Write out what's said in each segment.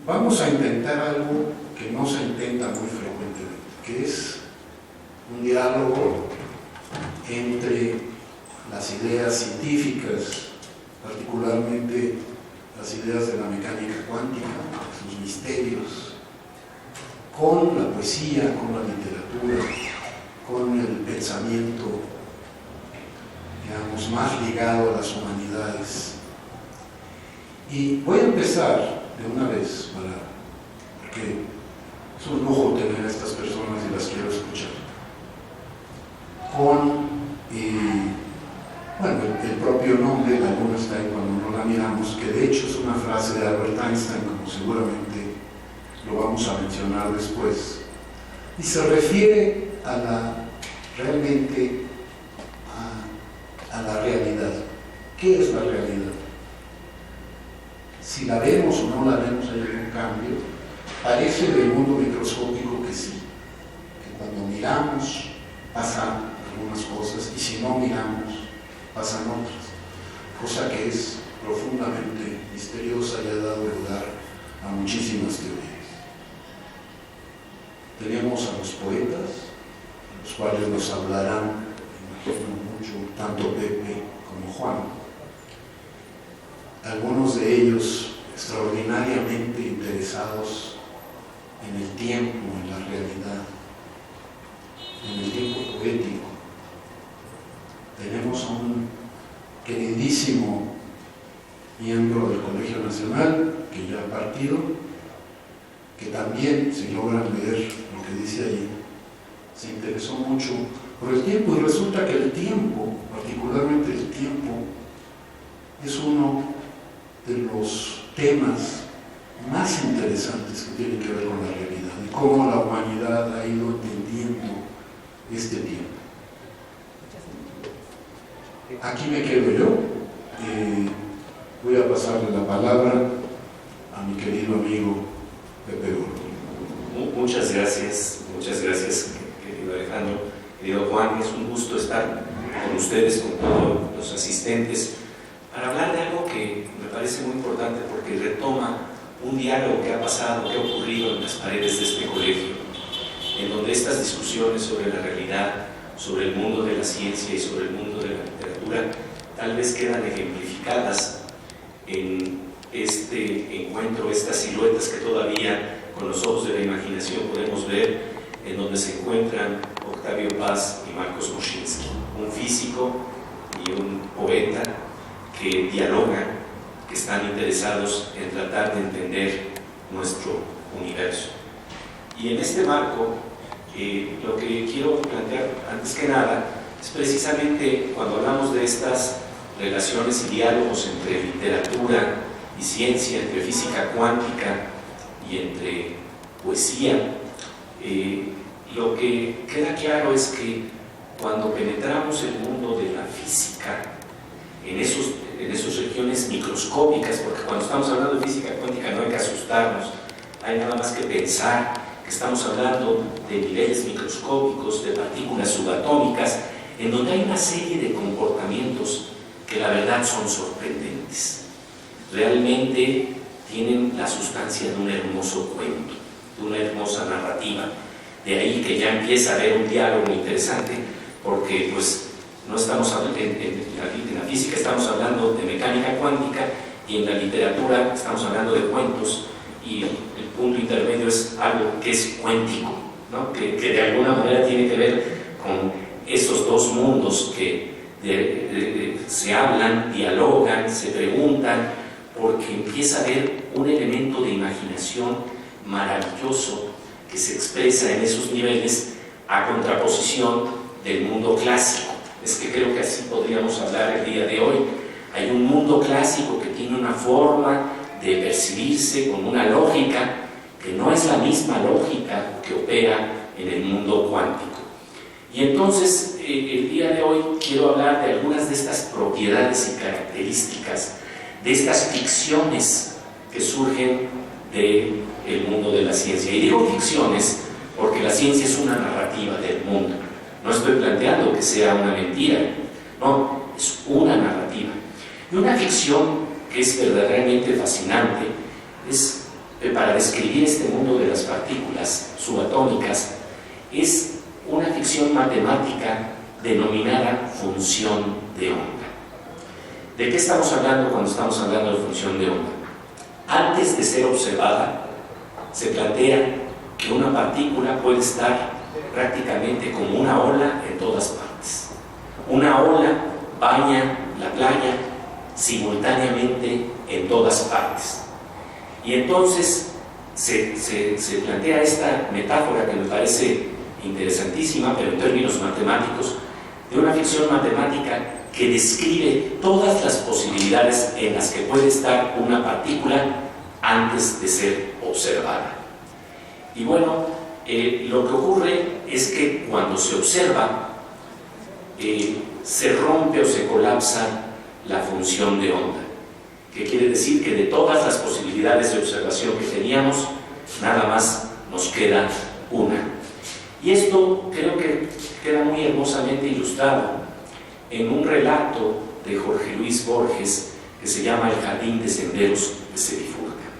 vamos a intentar algo que no se intenta muy frecuentemente, que es un diálogo entre las ideas científicas, particularmente las ideas de la mecánica cuántica, sus misterios, con la poesía, con la literatura, con el pensamiento, digamos, más ligado a las humanidades. Y voy a empezar de una vez, porque es un lujo tener a estas personas y las quiero escuchar, con bueno, el propio nombre, la luna está ahí cuando no la miramos, que de hecho es una frase de Albert Einstein, como seguramente lo vamos a mencionar después, y se refiere realmente a la realidad. ¿Qué es la realidad? Si la vemos o no la vemos hay algún cambio. Parece del mundo microscópico que sí, que cuando miramos pasan algunas cosas y si no miramos pasan otras, cosa que es profundamente misteriosa y ha dado lugar a muchísimas teorías. Tenemos a los poetas, los cuales nos hablarán, imagino mucho, tanto Pepe como Juan. Algunos de ellos extraordinariamente interesados en el tiempo, en la realidad, en el tiempo poético. Tenemos a un queridísimo miembro del Colegio Nacional, que ya ha partido, que también, si logran leer lo que dice allí, se interesó mucho por el tiempo, y resulta que el tiempo, particularmente el tiempo, es uno de los temas más interesantes que tienen que ver con la realidad y cómo la humanidad ha ido entendiendo este tiempo. Aquí me quedo yo. Voy a pasarle la palabra a mi querido amigo Pepe Oro. Muchas gracias, querido Alejandro, querido Juan. Es un gusto estar con ustedes, con todos los asistentes, para hablar de algo que me parece muy importante porque retoma un diálogo que ha pasado, que ha ocurrido en las paredes de este colegio, en donde estas discusiones sobre la realidad, sobre el mundo de la ciencia y sobre el mundo de la literatura, tal vez quedan ejemplificadas en este encuentro, estas siluetas que todavía con los ojos de la imaginación podemos ver, en donde se encuentran Octavio Paz y Marcos Moschinsky, un físico y un poeta que dialogan, que están interesados en tratar de entender nuestro universo. Y en este marco, lo que quiero plantear antes que nada es precisamente cuando hablamos de estas relaciones y diálogos entre literatura y ciencia, entre física cuántica y entre poesía, lo que queda claro es que cuando penetramos el mundo de la física, en esas regiones microscópicas, porque cuando estamos hablando de física cuántica no hay que asustarnos, hay nada más que pensar que estamos hablando de niveles microscópicos, de partículas subatómicas, en donde hay una serie de comportamientos que la verdad son sorprendentes. Realmente tienen la sustancia de un hermoso cuento, de una hermosa narrativa. De ahí que ya empieza a haber un diálogo interesante, porque pues no estamos hablando, en la física estamos hablando de mecánica cuántica y en la literatura estamos hablando de cuentos, y el punto intermedio es algo que es cuéntico, ¿no? que de alguna manera tiene que ver con esos dos mundos que se hablan, dialogan, se preguntan, porque empieza a haber un elemento de imaginación maravilloso que se expresa en esos niveles a contraposición del mundo clásico. Es que creo que así podríamos hablar el día de hoy. Hay un mundo clásico que tiene una forma de percibirse con una lógica que no es la misma lógica que opera en el mundo cuántico. Y entonces el día de hoy quiero hablar de algunas de estas propiedades y características, de estas ficciones que surgen del mundo de la ciencia. Y digo ficciones porque la ciencia es una narrativa del mundo. No estoy planteando que sea una mentira, no, es una narrativa. Y una ficción que es verdaderamente fascinante es para describir este mundo de las partículas subatómicas es una ficción matemática denominada función de onda. ¿De qué estamos hablando cuando estamos hablando de función de onda? Antes de ser observada, se plantea que una partícula puede estar prácticamente como una ola en todas partes. Una ola baña la playa simultáneamente en todas partes. Y entonces se plantea esta metáfora que me parece interesantísima, pero en términos matemáticos, de una ficción matemática que describe todas las posibilidades en las que puede estar una partícula antes de ser observada. Y bueno, lo que ocurre es que cuando se observa, se rompe o se colapsa la función de onda, que quiere decir que de todas las posibilidades de observación que teníamos, nada más nos queda una. Y esto creo que queda muy hermosamente ilustrado en un relato de Jorge Luis Borges que se llama El jardín de senderos que se bifurcan,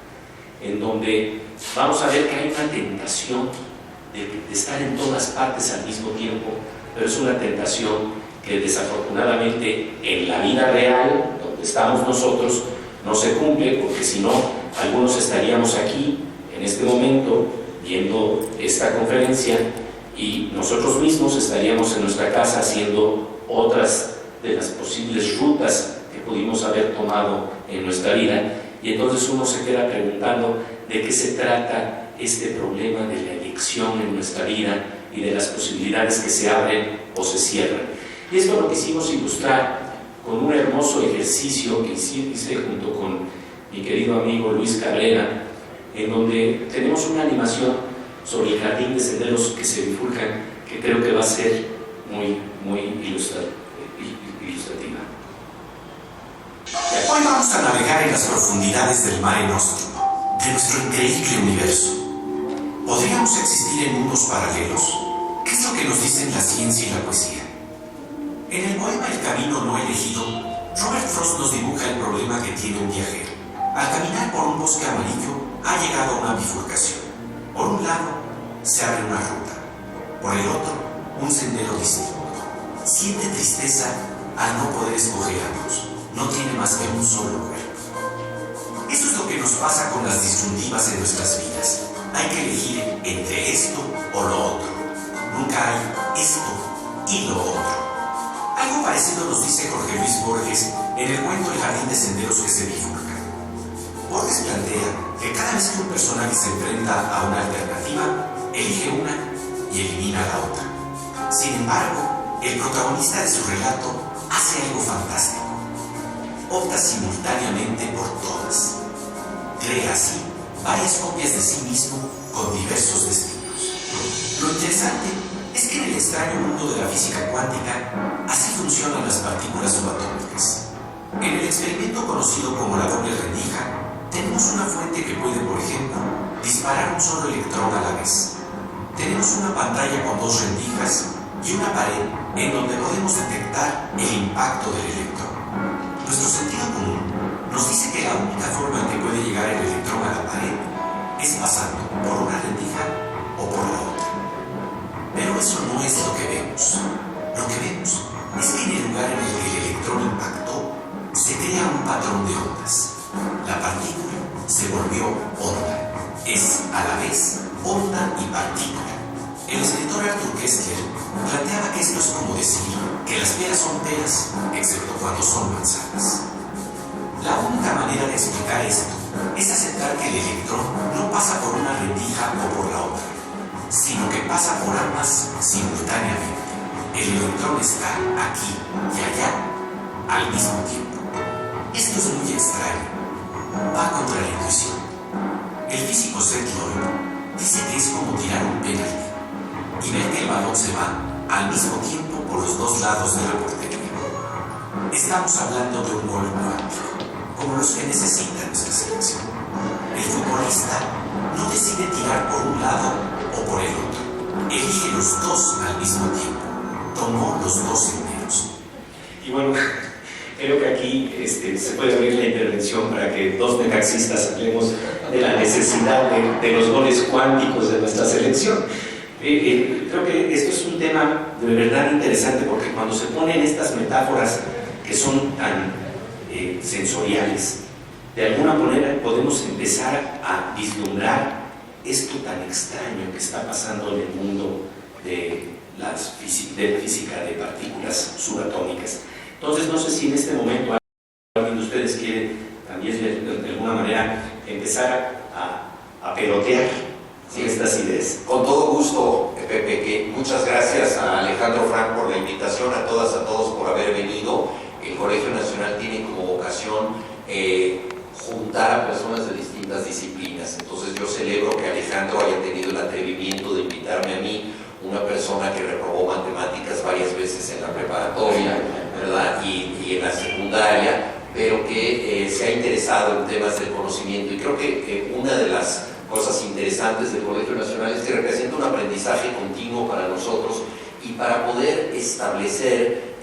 en donde vamos a ver que hay una tentación de estar en todas partes al mismo tiempo, pero es una tentación que desafortunadamente en la vida real, donde estamos nosotros, no se cumple, porque si no, algunos estaríamos aquí en este momento viendo esta conferencia y nosotros mismos estaríamos en nuestra casa haciendo otras de las posibles rutas que pudimos haber tomado en nuestra vida, y entonces uno se queda preguntando de qué se trata este problema de la elección en nuestra vida y de las posibilidades que se abren o se cierran. Y esto lo quisimos ilustrar con un hermoso ejercicio que hice junto con mi querido amigo Luis Cabrera, en donde tenemos una animación sobre el jardín de senderos que se bifurcan, que creo que va a ser muy ilustrativa. Hoy vamos a navegar en las profundidades del Mare Nostrum, de nuestro increíble universo. ¿Podríamos existir en mundos paralelos? ¿Qué es lo que nos dicen la ciencia y la poesía? En el poema El camino no elegido, Robert Frost nos dibuja el problema que tiene un viajero. Al caminar por un bosque amarillo, ha llegado a una bifurcación. Por un lado, se abre una ruta. Por el otro, un sendero distinto. Siente tristeza al no poder escoger ambos. No tiene más que un solo cuerpo. Eso es lo que nos pasa con las disyuntivas en nuestras vidas. Hay que elegir entre esto o lo otro. Nunca hay esto y lo otro. Algo parecido nos dice Jorge Luis Borges en el cuento El jardín de senderos que se bifurcan. Borges plantea que cada vez que un personaje se enfrenta a una alternativa, elige una y elimina la otra. Sin embargo, el protagonista de su relato hace algo fantástico. Opta simultáneamente por todas. Crea así varias copias de sí mismo con diversos destinos. Lo interesante es que en el extraño mundo de la física cuántica, así funcionan las partículas subatómicas. En el experimento conocido como la doble rendija, tenemos una fuente que puede, por ejemplo, disparar un solo electrón a la vez. Tenemos una pantalla con dos rendijas y una pared en donde podemos detectar el impacto del electrón. Nuestro sentido común nos dice que la única forma en que puede llegar el electrón a la pared es pasando por una rendija o por la otra. Pero eso no es lo que vemos. Lo que vemos es que en el lugar en el que el electrón impactó, se crea un patrón de ondas. La partícula se volvió onda. Es a la vez onda y partícula. El escritor Arthur Koestler planteaba que esto es como decir que las peras son peras, excepto cuando son manzanas. La única manera de explicar esto es aceptar que el electrón no pasa por una rendija o por la otra, sino que pasa por ambas simultáneamente. El electrón está aquí y allá al mismo tiempo. Esto es muy extraño. Va contra la intuición. El físico Seth Lloyd dice que es como tirar un penalti y ver que el balón se va al mismo tiempo por los dos lados de la portería. Estamos hablando de un gol cuántico, como los que necesita nuestra selección. El futbolista no decide tirar por un lado o por el otro. Elige los dos al mismo tiempo. Tomó los dos senderos. Y bueno, Creo que aquí se puede abrir la intervención para que dos necaxistas hablemos de la necesidad de los goles cuánticos de nuestra selección. Creo que esto es un tema de verdad interesante, porque cuando se ponen estas metáforas que son tan sensoriales, de alguna manera podemos empezar a vislumbrar esto tan extraño que está pasando en el mundo de la física de partículas subatómicas. Entonces, no sé si en este momento alguien de ustedes quiere también de alguna manera empezar a pelotear estas ideas. Con todo gusto, Pepe, que muchas gracias a Alejandro Frank por la invitación, a todas, a todos por haber venido. El Colegio Nacional tiene como vocación juntar a personas de distintas disciplinas. Entonces yo celebro que Alejandro haya tenido el atrevimiento de invitarme a mí, una persona que reprobó matemáticas varias veces en la preparatoria, ¿verdad? Y en la secundaria, pero que se ha interesado en temas del conocimiento. Y creo que una de las cosas interesantes del Colegio Nacional es que representa un aprendizaje continuo para nosotros, y para poder establecer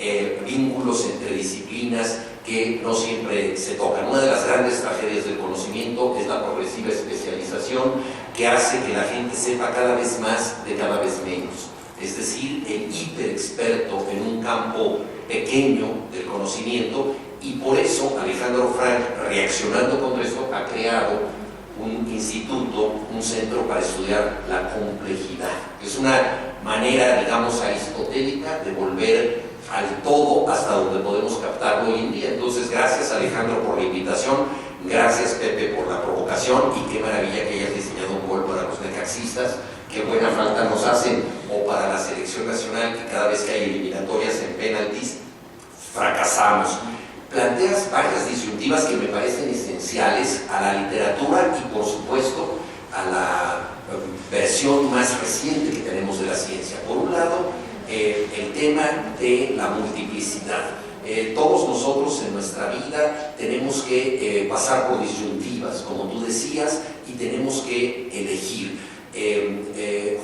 vínculos entre disciplinas que no siempre se tocan. Una de las grandes tragedias del conocimiento es la progresiva especialización, que hace que la gente sepa cada vez más de cada vez menos. Es decir, el hiperexperto en un campo pequeño del conocimiento, y por eso Alejandro Frank, reaccionando contra esto, ha creado un instituto, un centro para estudiar la complejidad. Es una manera, digamos, aristotélica de volver al todo hasta donde podemos captarlo hoy en día. Entonces, gracias Alejandro por la invitación, gracias Pepe por la provocación, y qué maravilla que hayas diseñado un gol para los necaxistas. Qué buena falta nos hacen, o para la selección nacional, que cada vez que hay eliminatorias en penaltis fracasamos. Planteas varias disyuntivas que me parecen esenciales a la literatura y, por supuesto, a la versión más reciente que tenemos de la ciencia. Por un lado, el tema de la multiplicidad. Todos nosotros en nuestra vida tenemos que pasar por disyuntivas, como tú decías, y tenemos que elegir.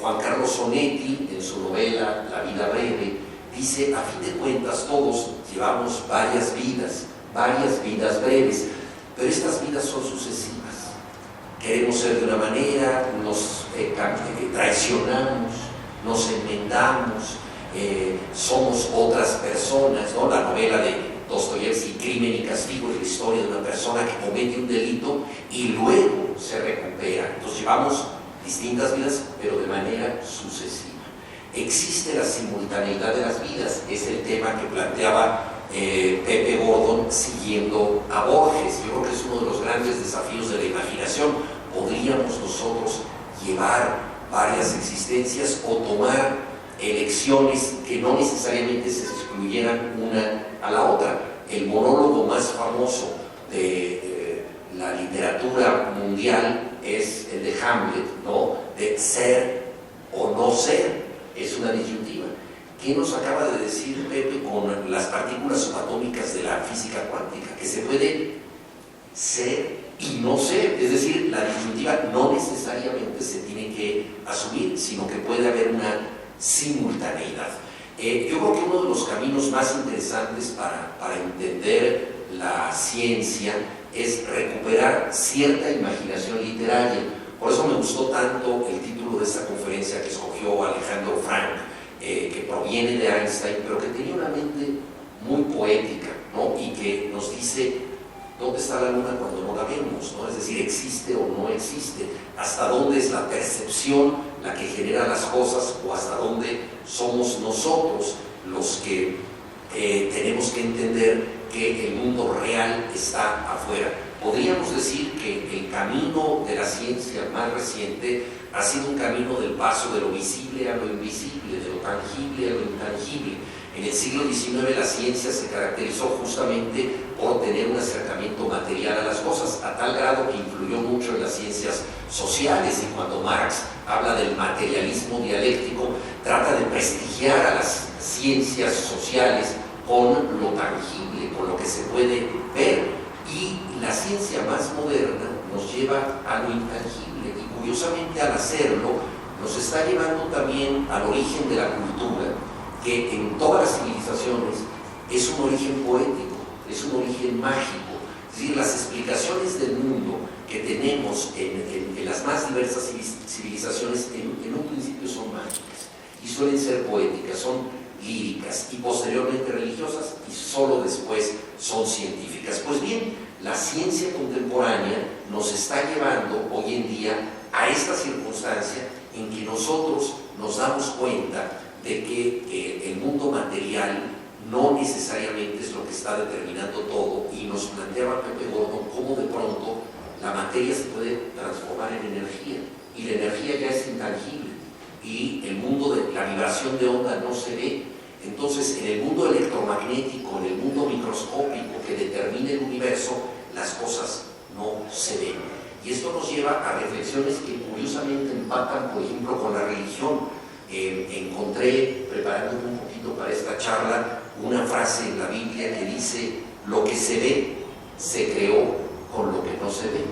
Juan Carlos Onetti, en su novela La vida breve, dice: a fin de cuentas todos llevamos varias vidas breves, pero estas vidas son sucesivas. Queremos ser de una manera, nos traicionamos, nos enmendamos, somos otras personas, ¿no? La novela de Dostoyevsky, Crimen y Castigo, es la historia de una persona que comete un delito y luego se recupera. Entonces llevamos distintas vidas, pero de manera sucesiva. Existe la simultaneidad de las vidas, es el tema que planteaba Pepe Gordon siguiendo a Borges. Yo creo que es uno de los grandes desafíos de la imaginación. ¿Podríamos nosotros llevar varias existencias o tomar elecciones que no necesariamente se excluyeran una a la otra? El monólogo más famoso de la literatura mundial es el de Hamlet, ¿no? De ser o no ser. Es una disyuntiva. ¿Qué nos acaba de decir Pepe con las partículas subatómicas de la física cuántica? Que se puede ser y no ser. Es decir, la disyuntiva no necesariamente se tiene que asumir, sino que puede haber una simultaneidad. Yo creo que uno de los caminos más interesantes para entender la ciencia es recuperar cierta imaginación literaria. Por eso me gustó tanto el título de esta conferencia que escogió Alejandro Frank, que proviene de Einstein, pero que tenía una mente muy poética, ¿no? Y que nos dice dónde está la luna cuando no la vemos, ¿no? Es decir, existe o no existe, hasta dónde es la percepción la que genera las cosas, o hasta dónde somos nosotros los que tenemos que entender que el mundo real está afuera. Podríamos decir que el camino de la ciencia más reciente ha sido un camino del paso de lo visible a lo invisible, de lo tangible a lo intangible. En el siglo XIX la ciencia se caracterizó justamente por tener un acercamiento material a las cosas, a tal grado que influyó mucho en las ciencias sociales, y cuando Marx habla del materialismo dialéctico, trata de prestigiar a las ciencias sociales con lo tangible, con lo que se puede ver. Y la ciencia más moderna nos lleva a lo intangible, y curiosamente al hacerlo nos está llevando también al origen de la cultura, que en todas las civilizaciones es un origen poético. es un origen mágico. Es decir, las explicaciones del mundo que tenemos en las más diversas civilizaciones en un principio son mágicas y suelen ser poéticas, son líricas y posteriormente religiosas y solo después son científicas. Pues bien, la ciencia contemporánea nos está llevando hoy en día a esta circunstancia en que nosotros nos damos cuenta de que el mundo material no necesariamente es lo que está determinando todo, y nos planteaba Pepe Gordon cómo de pronto la materia se puede transformar en energía, y la energía ya es intangible, y el mundo de la vibración de onda no se ve. Entonces, en el mundo electromagnético, en el mundo microscópico que determina el universo, las cosas no se ven. Y esto nos lleva a reflexiones que curiosamente empatan, por ejemplo, con la religión. Encontré, preparándome un poquito para esta charla, una frase en la Biblia que dice: lo que se ve se creó con lo que no se ve,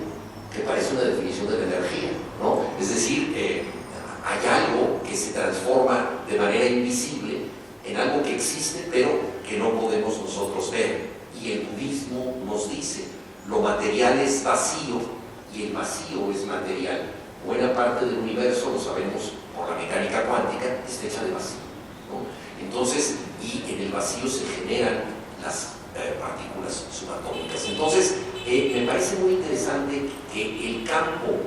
que parece una definición de la energía, ¿no? Es decir, hay algo que se transforma de manera invisible en algo que existe pero que no podemos nosotros ver, y el budismo nos dice: lo material es vacío y el vacío es material. Buena parte del universo, lo sabemos por la mecánica cuántica, está hecha de vacío, ¿no? Entonces, y en el vacío se generan las partículas subatómicas. Entonces, me parece muy interesante que el campo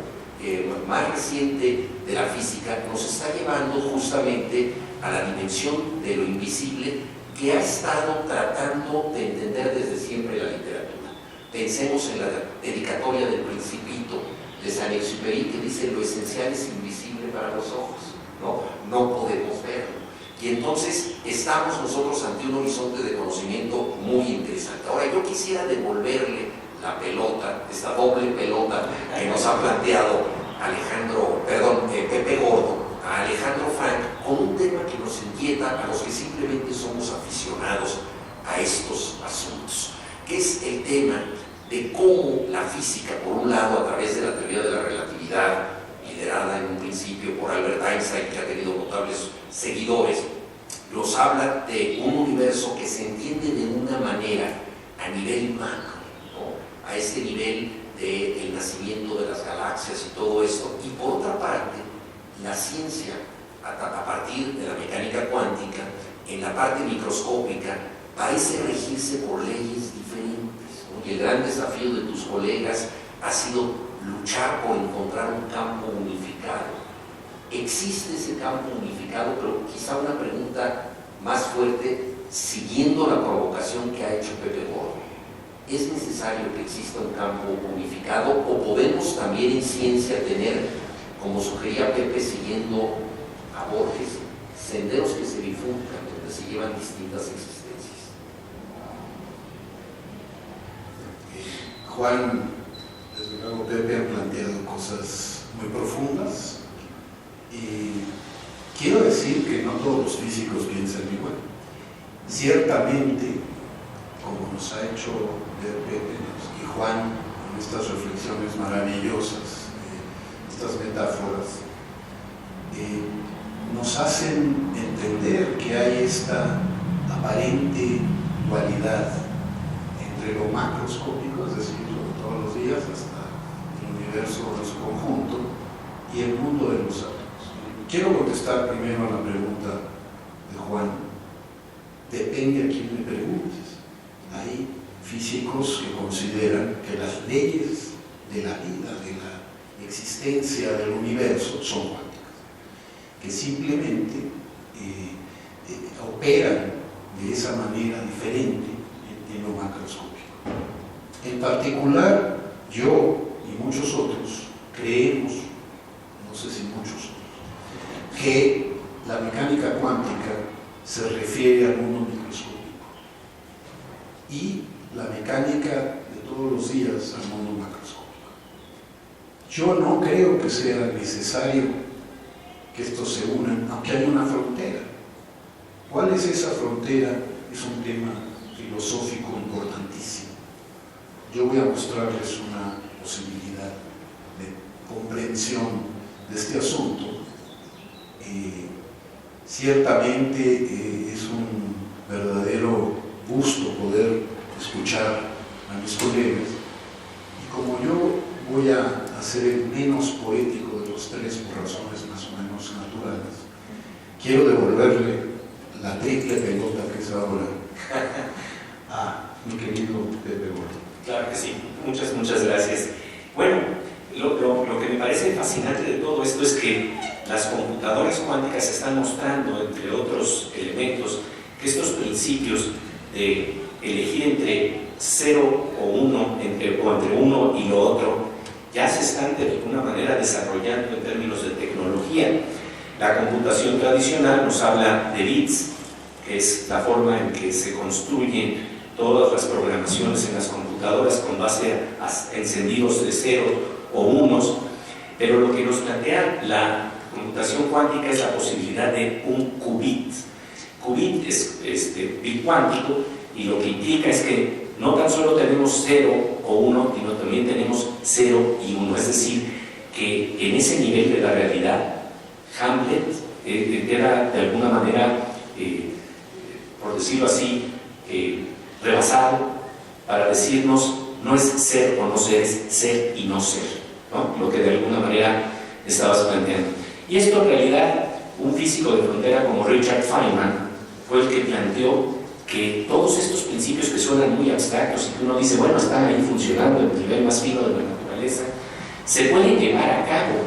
más reciente de la física nos está llevando justamente a la dimensión de lo invisible que ha estado tratando de entender desde siempre la literatura. Pensemos en la dedicatoria del Principito de Saint-Exupéry, que dice: lo esencial es invisible para los ojos, ¿no? No podemos verlo. Y entonces estamos nosotros ante un horizonte de conocimiento muy interesante. Ahora, yo quisiera devolverle la pelota, esta doble pelota que nos ha planteado Pepe Gordon, a Alejandro Frank, con un tema que nos inquieta a los que simplemente somos aficionados a estos asuntos, que es el tema de cómo la física, por un lado, a través de la teoría de la relatividad, liderada en un principio por Albert Einstein, que ha tenido notables seguidores, nos habla de un universo que se entiende de una manera a nivel macro, ¿no? A este nivel del nacimiento de las galaxias y todo esto, y por otra parte, la ciencia, a partir de la mecánica cuántica, en la parte microscópica, parece regirse por leyes diferentes, ¿no? Y el gran desafío de tus colegas ha sido luchar por encontrar un campo unificado. Existe ese campo unificado, pero quizá una pregunta más fuerte, siguiendo la provocación que ha hecho Pepe Gordon: ¿es necesario que exista un campo unificado, o podemos también en ciencia tener, como sugería Pepe, siguiendo a Borges, senderos que se bifurcan, donde se llevan distintas existencias? Juan, desde luego Pepe ha planteado cosas muy profundas, y quiero decir que no todos los físicos piensan igual. Ciertamente, como nos ha hecho ver Pepe y Juan en estas reflexiones maravillosas, estas metáforas, nos hacen entender que hay esta aparente dualidad entre lo macroscópico, es decir, lo de todos los días, hasta el universo en su conjunto, y el mundo de los átomos. Quiero contestar primero a la pregunta de Juan. Depende a quién le preguntes. Hay físicos que consideran que las leyes de la vida, de la existencia del universo, son cuánticas, que simplemente operan de esa manera diferente en lo macroscópico. En particular, yo y muchos otros creemos, no sé si muchos otros, que la mecánica cuántica se refiere al mundo microscópico y la mecánica de todos los días al mundo macroscópico. Yo no creo que sea necesario que estos se unan, aunque hay una frontera. ¿Cuál es esa frontera? Es un tema filosófico importantísimo. Yo voy a mostrarles una posibilidad de comprensión de este asunto. Ciertamente es un verdadero gusto poder escuchar a mis colegas. Y como yo voy a ser el menos poético de los tres por razones más o menos naturales, quiero devolverle la triple pelota que es ahora a mi querido Pepe Gordon. Claro que sí, muchas gracias. Bueno, lo que me parece fascinante de todo esto es que las computadoras cuánticas están mostrando, entre otros elementos, que estos principios de elegir entre 0 o 1, entre 1 y lo otro, ya se están de alguna manera desarrollando en términos de tecnología. La computación tradicional nos habla de bits, que es la forma en que se construyen todas las programaciones en las computadoras con base a encendidos de 0 o 1, pero lo que nos plantea la computación cuántica es la posibilidad de un qubit. Qubit es bit cuántico, y lo que implica es que no tan solo tenemos 0 o 1, sino también tenemos 0 y 1, es decir, que en ese nivel de la realidad, Hamlet era de alguna manera, por decirlo así, rebasado para decirnos no es ser o no ser, es ser y no ser, ¿no? Lo que de alguna manera estabas planteando. Y esto en realidad, un físico de frontera como Richard Feynman fue el que planteó que todos estos principios que suenan muy abstractos y que uno dice, bueno, están ahí funcionando en el nivel más fino de la naturaleza, se pueden llevar a cabo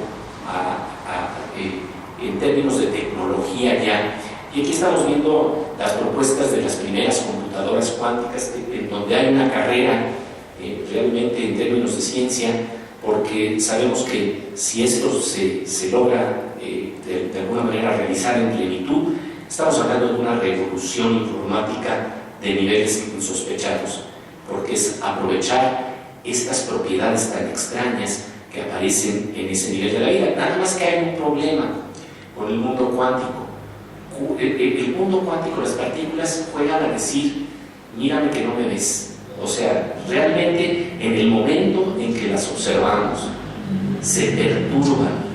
en términos de tecnología ya. Y aquí estamos viendo las propuestas de las primeras computadoras cuánticas, en donde hay una carrera realmente en términos de ciencia, porque sabemos que si esto se logra de alguna manera realizar en plenitud, estamos hablando de una revolución informática de niveles insospechados, porque es aprovechar estas propiedades tan extrañas que aparecen en ese nivel de la vida. Nada más que hay un problema con el mundo cuántico. El mundo cuántico, las partículas juegan a decir, mírame que no me ves. O sea, realmente en el momento en que las observamos, se perturban.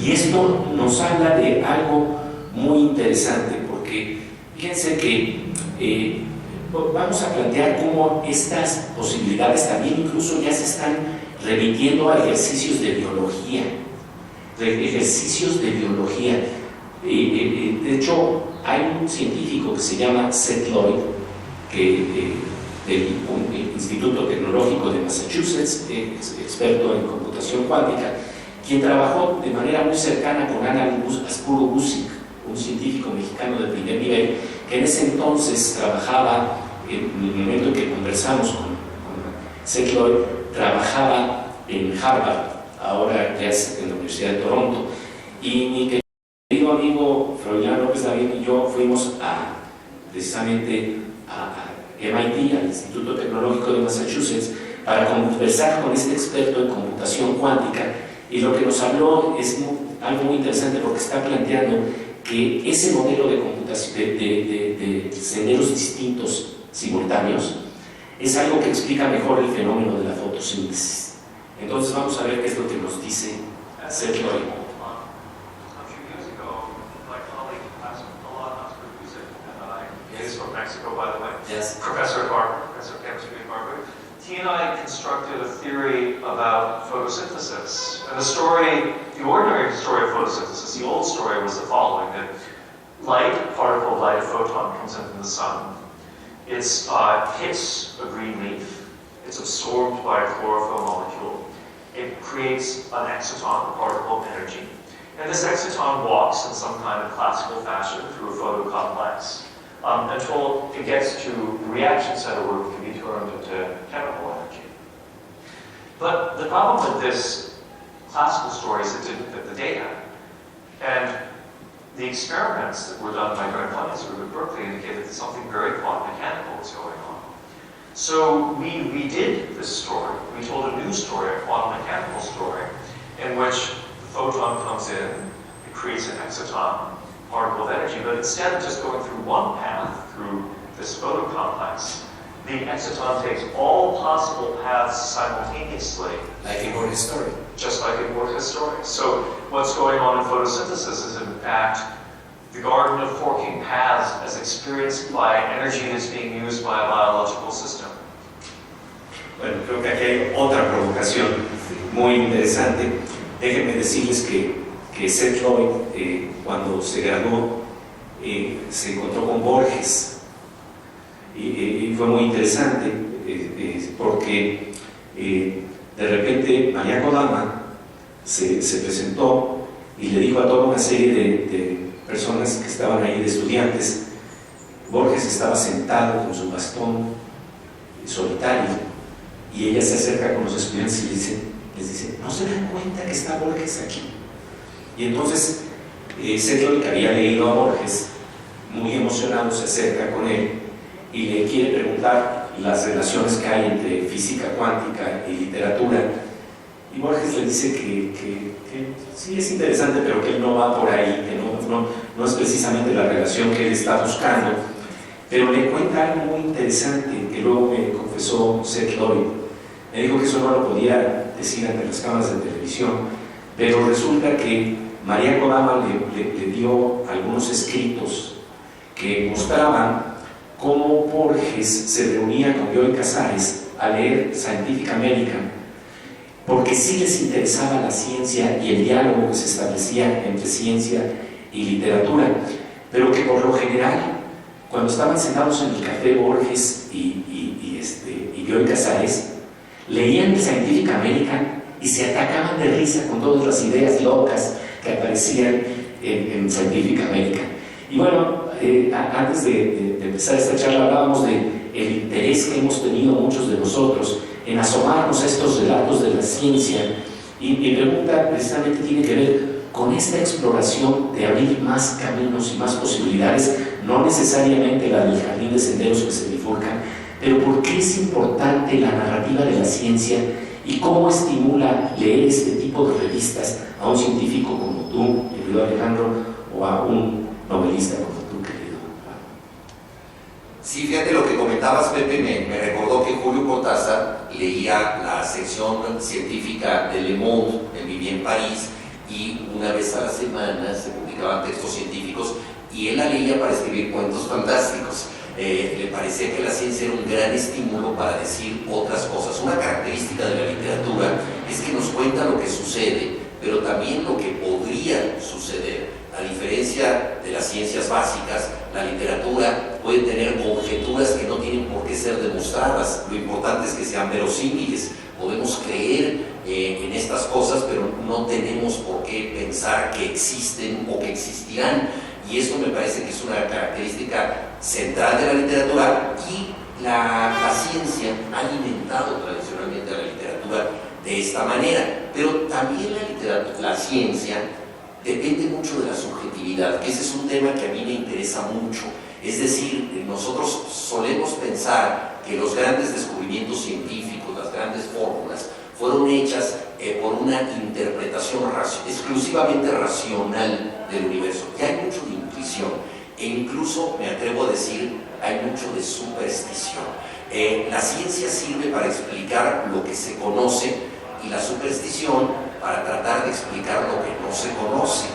Y esto nos habla de algo muy interesante, porque fíjense que vamos a plantear cómo estas posibilidades también incluso ya se están remitiendo a ejercicios de biología. De hecho, hay un científico que se llama Seth Lloyd, del Instituto Tecnológico de Massachusetts, experto en computación cuántica, quien trabajó de manera muy cercana con Ana Aspuro Guzik, un científico mexicano de primer nivel, que en ese entonces trabajaba, en el momento en que conversamos con Seth Lloyd, trabajaba en Harvard, ahora ya es en la Universidad de Toronto, y mi querido amigo Froilán López David y yo fuimos precisamente a MIT, al Instituto Tecnológico de Massachusetts, para conversar con este experto en computación cuántica, y lo que nos habló es algo muy interesante, porque está planteando que ese modelo de computación de senderos distintos simultáneos es algo que explica mejor el fenómeno de la fotosíntesis. Entonces vamos a ver qué es lo que nos dice Seth Lloyd. From Mexico, by the way. Yes. Professor at Harvard, professor of chemistry at Harvard. He and I constructed a theory about photosynthesis. And the ordinary story of photosynthesis, the old story was the following, that light, a particle of light, a photon comes into the sun. It hits a green leaf. It's absorbed by a chlorophyll molecule. It creates an exciton, a particle of energy. And this exciton walks in some kind of classical fashion through a photocomplex. Until it gets to the reaction center where it can be turned into chemical energy. But the problem with this classical story is it didn't fit the data. And the experiments that were done by Greg Clemens at Berkeley indicated that something very quantum mechanical was going on. So we redid this story. We told a new story, a quantum mechanical story, in which the photon comes in, it creates an exciton, particle of energy, but instead of just going through one path, through this photocomplex, the exciton takes all possible paths simultaneously. Like in Borges' story. Just like in Borges' story. So what's going on in photosynthesis is in fact the garden of forking paths as experienced by energy that's being used by a biological system. Bueno, creo que aquí hay otra provocación muy interesante. Déjenme decirles que Seth Lloyd, cuando se graduó, se encontró con Borges. Y fue muy interesante porque de repente María Kodama se presentó y le dijo a toda una serie de personas que estaban ahí, de estudiantes. Borges estaba sentado con su bastón solitario y ella se acerca con los estudiantes y les dice, ¿no se dan cuenta que está Borges aquí? Y entonces Seth Lloyd, que había leído a Borges, muy emocionado se acerca con él y le quiere preguntar las relaciones que hay entre física cuántica y literatura. Y Borges le dice que sí es interesante, pero que él no va por ahí, que no es precisamente la relación que él está buscando. Pero le cuenta algo muy interesante que luego me confesó Seth Lloyd. Me dijo que eso no lo podía decir ante las cámaras de televisión, pero resulta que María Kodama le dio algunos escritos que mostraban cómo Borges se reunía con Bioy Casares a leer Scientific American, porque sí les interesaba la ciencia y el diálogo que se establecía entre ciencia y literatura, pero que por lo general, cuando estaban sentados en el café Borges y Bioy Casares, leían el Scientific American y se atacaban de risa con todas las ideas locas que aparecían en Scientific American. Y bueno, antes de empezar esta charla hablábamos del interés que hemos tenido muchos de nosotros en asomarnos a estos relatos de la ciencia, y mi pregunta precisamente tiene que ver con esta exploración de abrir más caminos y más posibilidades, no necesariamente la del jardín de senderos que se bifurcan, pero ¿por qué es importante la narrativa de la ciencia y cómo estimula leer este tipo de revistas a un científico como tú, querido Alejandro, o a un novelista como tú, querido Juan? Sí, fíjate, lo que comentabas, Pepe, me recordó que Julio Cortázar leía la sección científica de Le Monde, él vivía en París, y una vez a la semana se publicaban textos científicos y él la leía para escribir cuentos fantásticos. Le parecía que la ciencia era un gran estímulo para decir otras cosas. Una característica de la literatura es que nos cuenta lo que sucede, pero también lo que podría suceder. A diferencia de las ciencias básicas, la literatura puede tener conjeturas que no tienen por qué ser demostradas. Lo importante es que sean verosímiles. Podemos creer en estas cosas, pero no tenemos por qué pensar que existen o que existirán. Y esto me parece que es una característica central de la literatura, y la ciencia ha alimentado tradicionalmente a la literatura de esta manera. Pero también la ciencia depende mucho de la subjetividad, que ese es un tema que a mí me interesa mucho. Es decir, nosotros solemos pensar que los grandes descubrimientos científicos, las grandes fórmulas, fueron hechas por una interpretación exclusivamente racional del universo. Y hay mucho de intuición, e incluso, me atrevo a decir, hay mucho de superstición. La ciencia sirve para explicar lo que se conoce, y la superstición para tratar de explicar lo que no se conoce.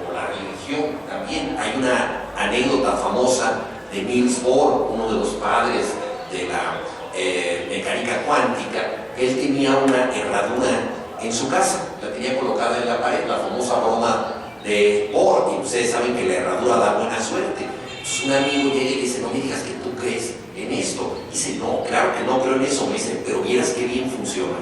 O la religión también. Hay una anécdota famosa de Niels Bohr, uno de los padres de la mecánica cuántica. Él tenía una herradura en su casa, la tenía colocada en la pared, la famosa broma de Bohr, y ustedes saben que la herradura da buena suerte. Entonces un amigo llega y dice, no me digas que tú crees en esto. Dice, no, claro que no creo en eso. Me dice, pero vieras qué bien funciona.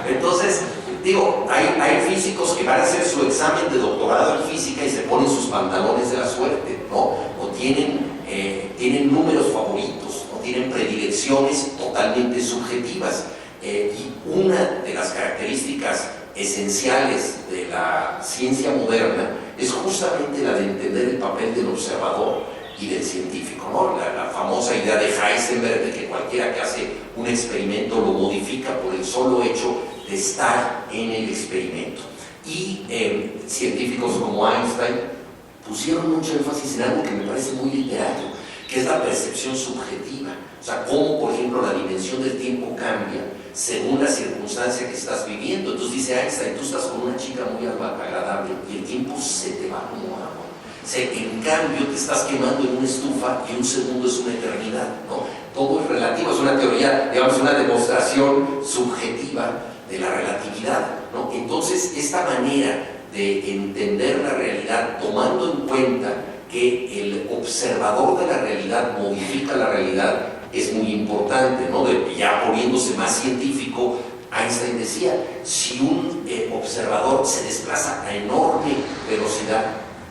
Entonces, digo, hay físicos que van a hacer su examen de doctorado en física y se ponen sus pantalones de la suerte, ¿no? O tienen números favoritos, o tienen predilecciones totalmente subjetivas. Y una de las características esenciales de la ciencia moderna es justamente la de entender el papel del observador y del científico, ¿no? La famosa idea de Heisenberg de que cualquiera que hace un experimento lo modifica por el solo hecho de estar en el experimento. Y científicos como Einstein pusieron mucho énfasis en algo que me parece muy literario, que es la percepción subjetiva. O sea, cómo, por ejemplo, la dimensión del tiempo cambia según la circunstancia que estás viviendo. Entonces dice Einstein, tú estás con una chica muy agradable y el tiempo se te va como agua. En cambio, te estás quemando en una estufa y un segundo es una eternidad, ¿no? todo es relativo, es una teoría, digamos, una demostración subjetiva de la relatividad, ¿no? Entonces, esta manera de entender la realidad tomando en cuenta que el observador de la realidad modifica la realidad es muy importante, ¿no? Ya poniéndose más científico, Einstein decía, si un observador se desplaza a enorme velocidad,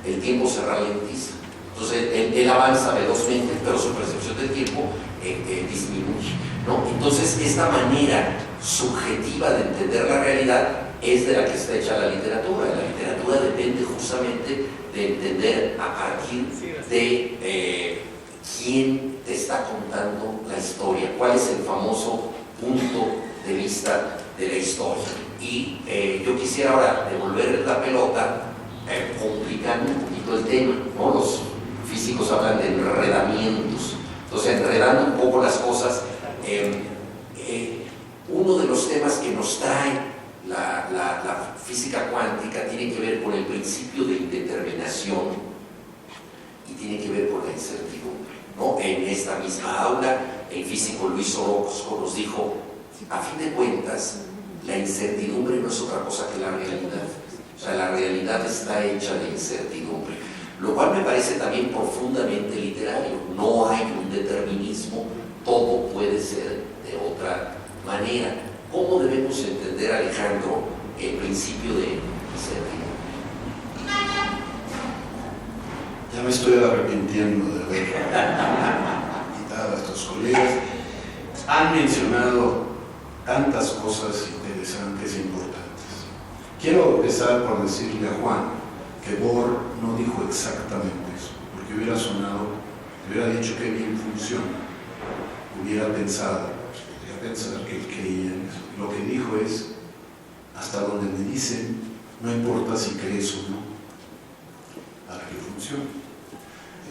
el tiempo se ralentiza. Entonces él avanza velozmente, pero su percepción del tiempo disminuye, ¿no? Entonces esta manera subjetiva de entender la realidad es de la que está hecha la literatura. La literatura depende justamente de entender a partir de quién te está contando la historia, cuál es el famoso punto de vista de la historia. Y yo quisiera ahora devolver la pelota complicando un poquito el tema, ¿no? Los físicos hablan de enredamientos. Entonces, enredando un poco las cosas, uno de los temas que nos trae la física cuántica tiene que ver con el principio de indeterminación y tiene que ver con la incertidumbre, ¿no? En esta misma aula, el físico Luis Orozco nos dijo, a fin de cuentas, la incertidumbre no es otra cosa que la realidad. O sea, la realidad está hecha de incertidumbre, lo cual me parece también profundamente literario. No hay un determinismo, todo puede ser de otra manera. ¿Cómo debemos entender, Alejandro, el principio de incertidumbre? Ya me estoy arrepintiendo de haber invitado a estos colegas. Han mencionado tantas cosas interesantes e importantes. Quiero empezar por decirle a Juan que Bohr no dijo exactamente eso, porque hubiera sonado, hubiera dicho que bien funciona, hubiera pensado, pensar que él creía en eso. Lo que dijo es, hasta donde me dicen, no importa si crees o no, para que funcione.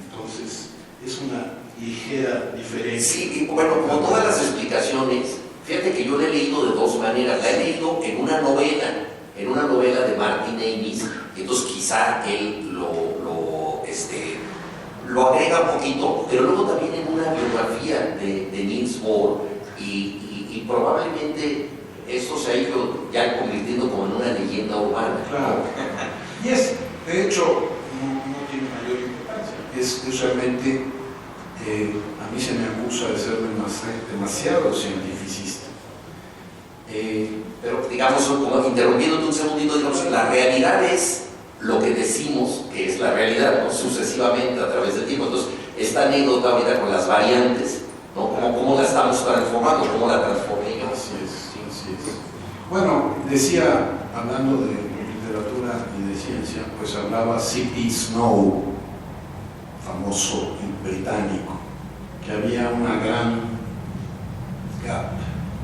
Entonces, es una ligera diferencia. Sí, bueno, como todas las explicaciones, fíjate que yo la he leído de dos maneras. La he leído en una novela de Martin Amis, entonces quizá él lo agrega un poquito, pero luego también en una biografía de Niels Bohr, y probablemente esto se ha ido ya convirtiendo como en una leyenda urbana. Claro. Y es, de hecho, no tiene mayor importancia. Es realmente, a mí se me acusa de ser demasiado cientificista. Pero digamos, como interrumpiéndote un segundito, digamos, la realidad es lo que decimos que es la realidad, ¿no? Sucesivamente a través del tiempo. Entonces, esta anécdota ahorita con las variantes, ¿no? ¿Cómo la estamos transformando? ¿Cómo la transformé yo? Así es. Bueno, decía, hablando de literatura y de ciencia, pues hablaba C.P. Snow, famoso británico, que había una gran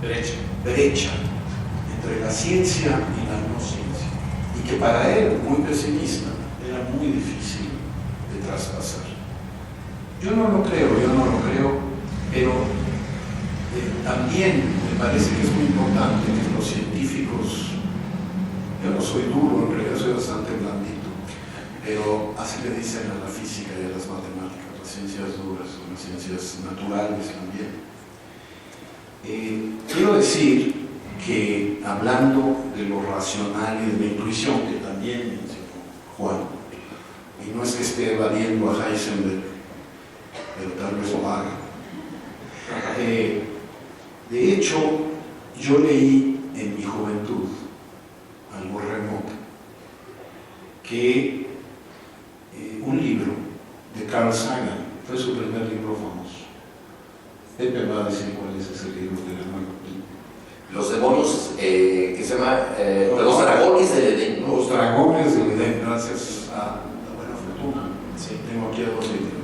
brecha entre la ciencia y la no ciencia, y que para él, muy pesimista, era muy difícil de traspasar. Yo no lo creo, pero también me parece que es muy importante que los científicos, yo no soy duro, en realidad soy bastante blandito, pero así le dicen a la física y a las matemáticas, las ciencias duras, o las ciencias naturales también. Quiero decir que hablando de lo racional y de la intuición, que también mencionó Juan, y no es que esté evadiendo a Heisenberg, pero tal vez lo haga. De hecho, yo leí en mi juventud, algo remoto, que un libro de Carl Sagan fue su primer libro famoso. Pepe va a decir cuál es ese libro de la nueva. Los demonios, que se llama los dragones del Edén. Los dragones del Edén, gracias a la buena fortuna. Sí, tengo aquí a dos libros.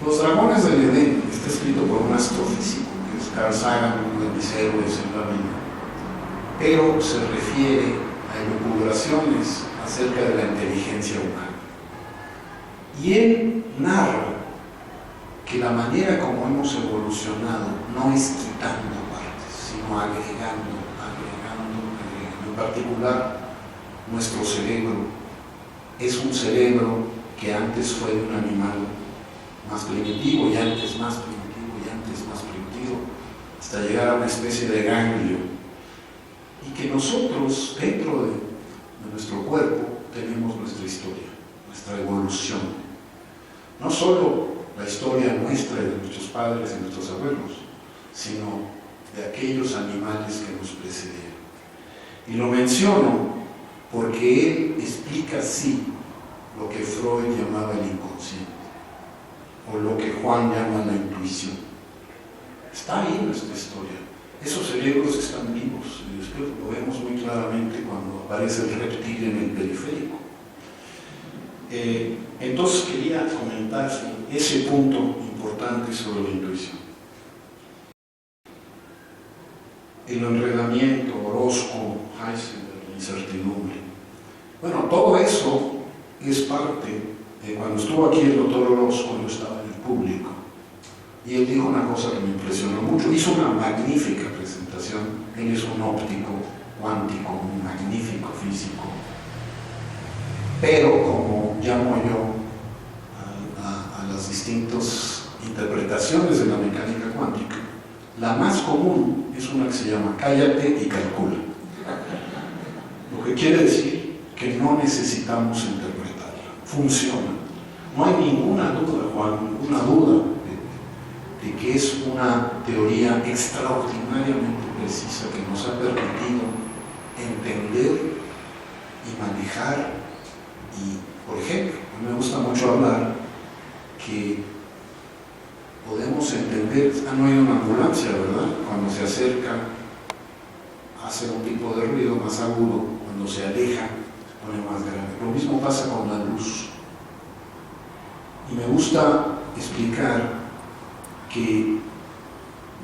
Los dragones del Edén está escrito por un astrofísico, que es Carl Sagan, uno de mis héroes en la vida, pero se refiere a elucubraciones acerca de la inteligencia humana. Y él narra que la manera como hemos evolucionado no es quitando partes, sino agregando. En particular, nuestro cerebro es un cerebro que antes fue de un animal más primitivo y antes más primitivo y antes más primitivo, hasta llegar a una especie de ganglio, y que nosotros, dentro de nuestro cuerpo, tenemos nuestra historia, nuestra evolución. No solo la historia nuestra y de nuestros padres y nuestros abuelos, sino de aquellos animales que nos precedieron. Y lo menciono porque él explica así lo que Freud llamaba el inconsciente, o lo que Juan llama la intuición. Está ahí nuestra historia. Esos cerebros están vivos, y después lo vemos muy claramente cuando aparece el reptil en el periférico. Entonces quería comentar ese punto importante sobre la intuición. El enredamiento, Orozco, Heisenberg, la incertidumbre. Bueno, todo eso es parte. Cuando estuvo aquí el doctor Orozco, yo estaba en el público, y él dijo una cosa que me impresionó mucho. Hizo una magnífica presentación. Él es un óptico cuántico, un magnífico físico. Pero, como llamo yo a las distintas interpretaciones de la mecánica cuántica, la más común es una que se llama cállate y calcula. Lo que quiere decir que no necesitamos interpretarla, funciona. No hay ninguna duda, Juan, ninguna duda de que es una teoría extraordinariamente precisa que nos ha permitido entender y manejar. Y, por ejemplo, a mí me gusta mucho hablar que podemos entender, han oído una ambulancia, ¿verdad? Cuando se acerca, hace un tipo de ruido más agudo, cuando se aleja, se pone más grave. Lo mismo pasa con la luz. Y me gusta explicar que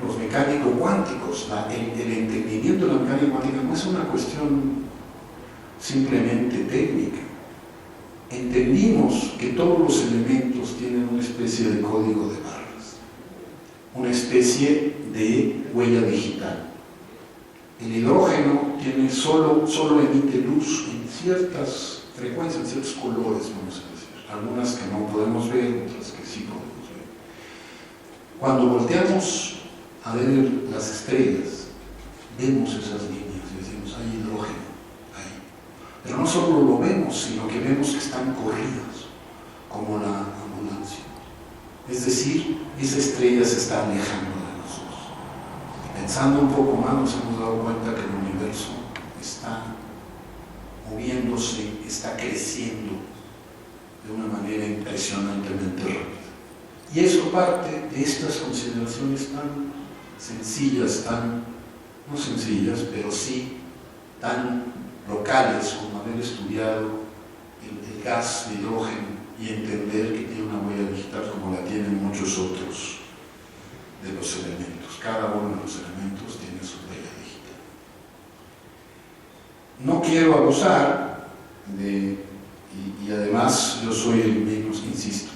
los mecánicos cuánticos, el entendimiento de la mecánica cuántica no es una cuestión simplemente técnica. Entendimos que todos los elementos tienen una especie de código de barras, una especie de huella digital. El hidrógeno tiene solo emite luz en ciertas frecuencias, en ciertos colores, vamos a decir, algunas que no podemos ver, otras que sí podemos ver. Cuando volteamos a ver las estrellas, vemos esas líneas y decimos, hay hidrógeno ahí. Pero no solo lo vemos, sino que vemos que están corridas, como la ambulancia. Es decir, esa estrella se está alejando de nosotros. Pensando un poco más, nos hemos dado cuenta que el universo está moviéndose, está creciendo de una manera impresionantemente rápida. Y eso parte de estas consideraciones tan sencillas, no sencillas, pero sí tan locales, como haber estudiado el gas de hidrógeno y entender que tiene una huella digital como la tienen muchos otros de los elementos. Cada uno de los elementos tiene su huella digital. No quiero abusar y además yo soy el menos, insisto,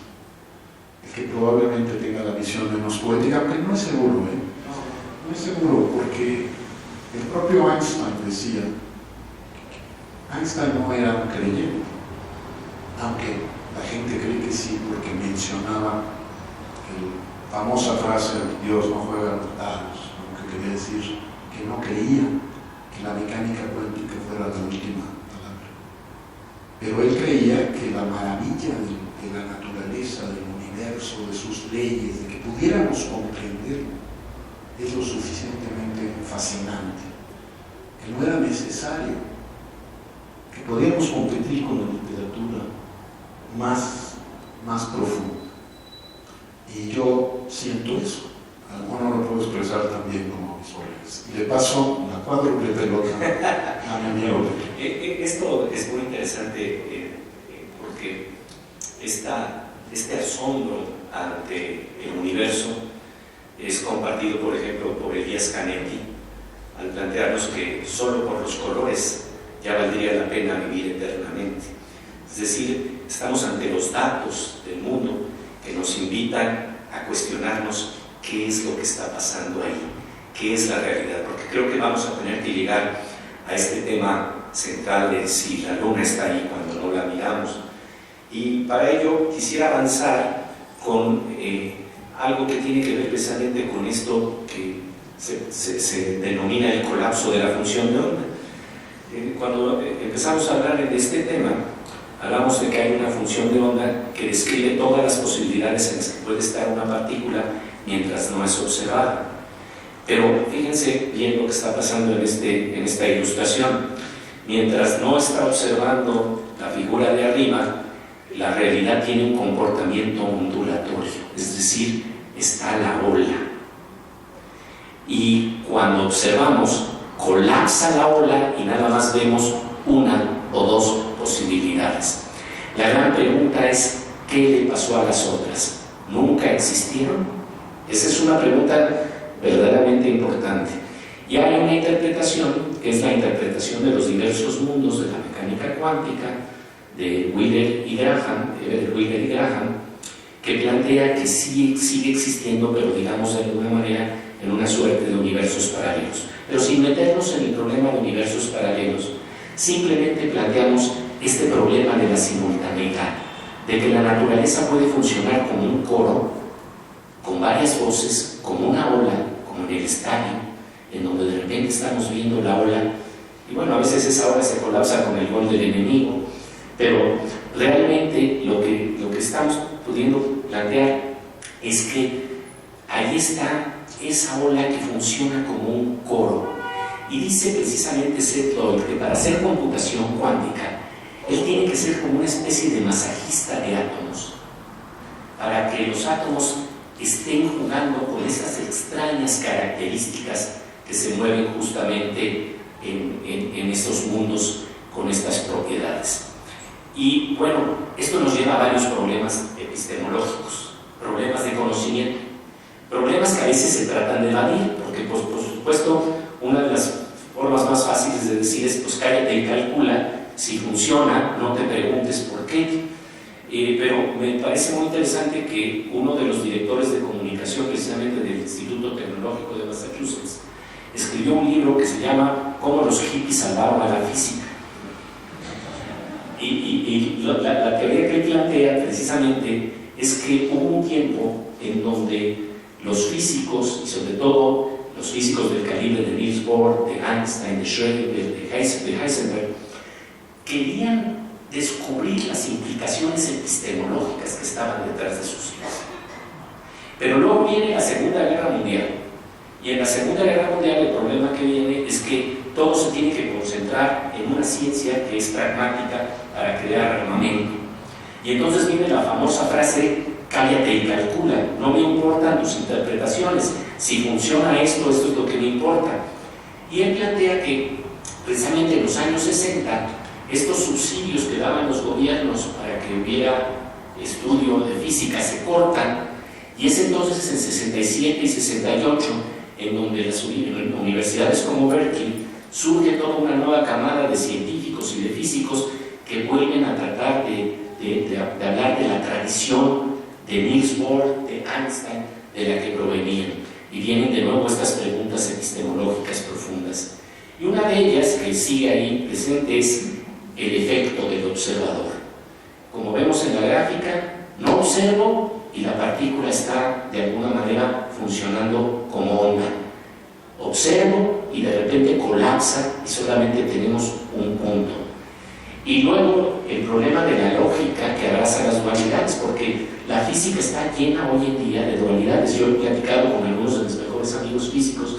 el que probablemente tenga la visión menos poética, aunque no es seguro, no es seguro, porque el propio Einstein decía, Einstein no era un creyente, aunque la gente cree que sí, porque mencionaba la famosa frase, Dios no juega a los dados, lo que quería decir que no creía que la mecánica cuántica fuera la última palabra. Pero él creía que la maravilla de la naturaleza, del universo, de sus leyes, de que pudiéramos comprenderlo, es lo suficientemente fascinante, que no era necesario, que podíamos competir con la literatura más profunda. Y yo siento eso. Alguno lo puedo expresar también como mis colegas. Y le paso la cuádruple pelota a mi amigo. Esto es muy interesante porque este asombro ante el universo es compartido, por ejemplo, por Elías Canetti, al plantearnos que solo por los colores ya valdría la pena vivir eternamente. Es decir, estamos ante los datos del mundo que nos invitan a cuestionarnos qué es lo que está pasando ahí, qué es la realidad, porque creo que vamos a tener que llegar a este tema central de si la luna está ahí cuando no la miramos. Y para ello quisiera avanzar con algo que tiene que ver precisamente con esto que se denomina el colapso de la función de onda. Cuando empezamos a hablar de este tema, hablamos de que hay una función de onda que describe todas las posibilidades en las que puede estar una partícula mientras no es observada. Pero fíjense bien lo que está pasando en esta ilustración. Mientras no está observando la figura de arriba, la realidad tiene un comportamiento ondulatorio, es decir, está la ola. Y cuando observamos, colapsa la ola y nada más vemos una o dos posibilidades. La gran pregunta es, ¿qué le pasó a las otras? ¿Nunca existieron? Esa es una pregunta verdaderamente importante. Y hay una interpretación, que es la interpretación de los diversos mundos de la mecánica cuántica, de Wheeler y Graham, que plantea que sí sigue existiendo, pero digamos de alguna manera en una suerte de universos paralelos. Pero sin meternos en el problema de universos paralelos, simplemente planteamos este problema de la simultaneidad, de que la naturaleza puede funcionar como un coro, con varias voces, como una ola, como en el estadio, en donde de repente estamos viendo la ola, y bueno, a veces esa ola se colapsa con el gol del enemigo, pero realmente lo que estamos pudiendo plantear es que ahí está esa ola que funciona como un coro. Y dice precisamente Seth Lloyd que para hacer computación cuántica, él tiene que ser como una especie de masajista de átomos, para que los átomos estén jugando con esas extrañas características que se mueven justamente en estos mundos con estas propiedades. Y bueno, esto nos lleva a varios problemas epistemológicos, problemas de conocimiento, problemas que a veces se tratan de evadir, porque pues, por supuesto una de las formas más fáciles de decir es pues cállate y calcula, si funciona no te preguntes por qué. Pero me parece muy interesante que uno de los directores de comunicación precisamente del Instituto Tecnológico de Massachusetts escribió un libro que se llama ¿Cómo los hippies salvaron a la física? Y la teoría que él plantea precisamente es que hubo un tiempo en donde los físicos, y sobre todo los físicos del calibre de Niels Bohr, de Einstein, de Schrödinger, de Heisenberg, querían descubrir las implicaciones epistemológicas que estaban detrás de sus ideas. Pero luego viene la Segunda Guerra Mundial, y en la Segunda Guerra Mundial el problema que viene es que todo se tiene que concentrar en una ciencia que es pragmática para crear armamento. Y entonces viene la famosa frase, cállate y calcula, no me importan tus interpretaciones, si funciona esto es lo que me importa. Y él plantea que precisamente en los años 60, estos subsidios que daban los gobiernos para que hubiera estudio de física se cortan, y es entonces en 67 y 68 en donde las universidades como Berkeley surge toda una nueva camada de científicos y de físicos que vuelven a tratar de hablar de la tradición de Niels Bohr, de Einstein, de la que provenían, y vienen de nuevo estas preguntas epistemológicas profundas. Y una de ellas que sigue ahí presente es el efecto del observador. Como vemos en la gráfica, no observo y la partícula está de alguna manera funcionando como onda. Observo y de repente colapsa y solamente tenemos un punto. Y luego el problema de la lógica que abraza las dualidades, porque la física está llena hoy en día de dualidades. Yo he platicado con algunos de mis mejores amigos físicos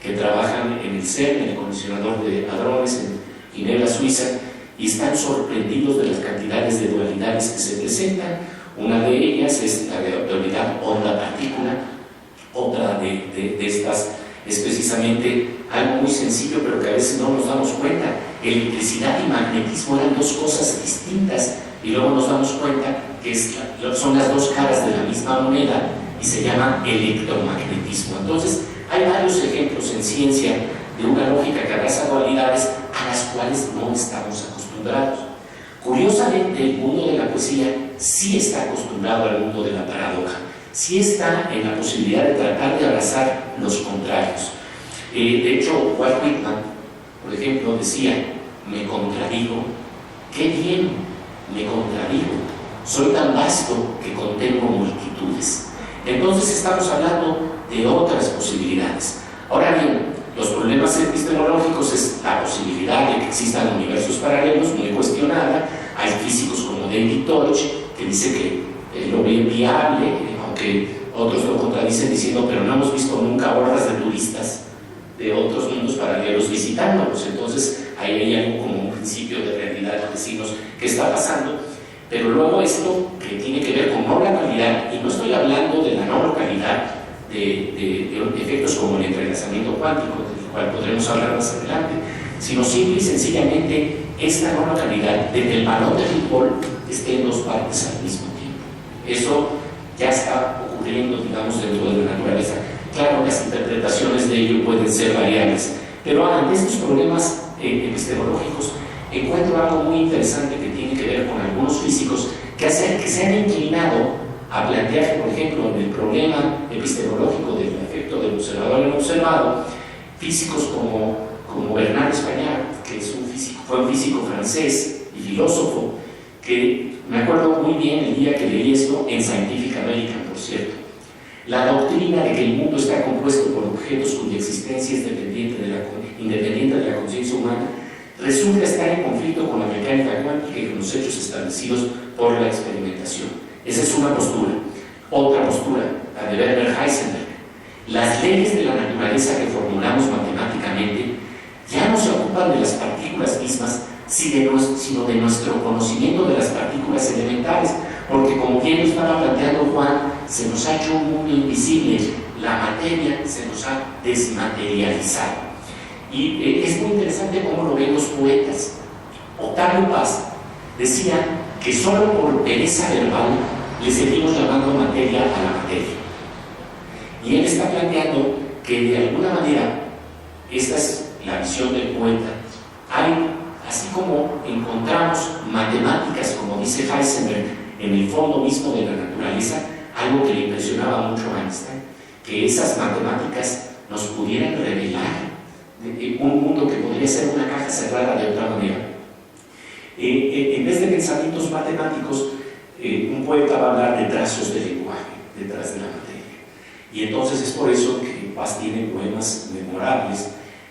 que trabajan en el CERN, en el colisionador de hadrones en Ginebra, Suiza, y están sorprendidos de las cantidades de dualidades que se presentan. Una de ellas es la de dualidad onda-partícula, otra de estas es precisamente algo muy sencillo, pero que a veces no nos damos cuenta. Electricidad y magnetismo eran dos cosas distintas, y luego nos damos cuenta que son las dos caras de la misma moneda y se llama electromagnetismo. Entonces, hay varios ejemplos en ciencia de una lógica que abraza dualidades a las cuales no estamos acostumbrados. Curiosamente, el mundo de la poesía sí está acostumbrado al mundo de la paradoja, sí está en la posibilidad de tratar de abrazar los contrarios. De hecho, Walt Whitman, por ejemplo, decía, me contradigo, qué bien, me contradigo, soy tan vasto que contengo multitudes. Entonces estamos hablando de otras posibilidades. Ahora bien, los problemas epistemológicos es la posibilidad de que existan universos paralelos, muy cuestionada. Hay físicos como David Deutsch, que dice que lo ve viable, aunque otros lo contradicen diciendo, pero no hemos visto nunca hordas de turistas de otros mundos paralelos visitándolos. Entonces, ahí hay algo como un principio de realidad, decimos, ¿qué está pasando? Pero luego esto que tiene que ver con no localidad, y no estoy hablando de la no localidad, de efectos como el entrelazamiento cuántico, del cual podremos hablar más adelante, sino simple y sencillamente esta no localidad de que el balón de fútbol esté en dos partes al mismo tiempo. Eso ya está ocurriendo, digamos, dentro de la naturaleza. Claro, las interpretaciones de ello pueden ser variables, pero ante estos problemas epistemológicos encuentro algo muy interesante que tiene que ver con algunos físicos que se han inclinado a plantear, por ejemplo, en el problema epistemológico del efecto del observador en el observado, físicos como Bernard Español, que es fue un físico francés y filósofo, que me acuerdo muy bien el día que leí esto en Scientific American, por cierto. La doctrina de que el mundo está compuesto por objetos cuya existencia es independiente de la conciencia humana resulta estar en conflicto con la mecánica cuántica y con los hechos establecidos por la experimentación. Esa es una postura. Otra postura, la de Werner Heisenberg. Las leyes de la naturaleza que formulamos matemáticamente ya no se ocupan de las partículas mismas, sino de nuestro conocimiento de las partículas elementales, porque como bien lo estaba planteando Juan, se nos ha hecho un mundo invisible, la materia se nos ha desmaterializado. Y es muy interesante cómo lo ven los poetas. Octavio Paz decía que solo por pereza verbal le seguimos llamando materia a la materia. Y él está planteando que de alguna manera, esta es la visión del poeta, así como encontramos matemáticas, como dice Heisenberg, en el fondo mismo de la naturaleza, algo que le impresionaba mucho a Einstein, que esas matemáticas nos pudieran revelar un mundo que podría ser una caja cerrada de otra manera. En vez de pensamientos matemáticos, un poeta va a hablar de trazos de lenguaje detrás de la materia. Y entonces es por eso que Paz tiene poemas memorables,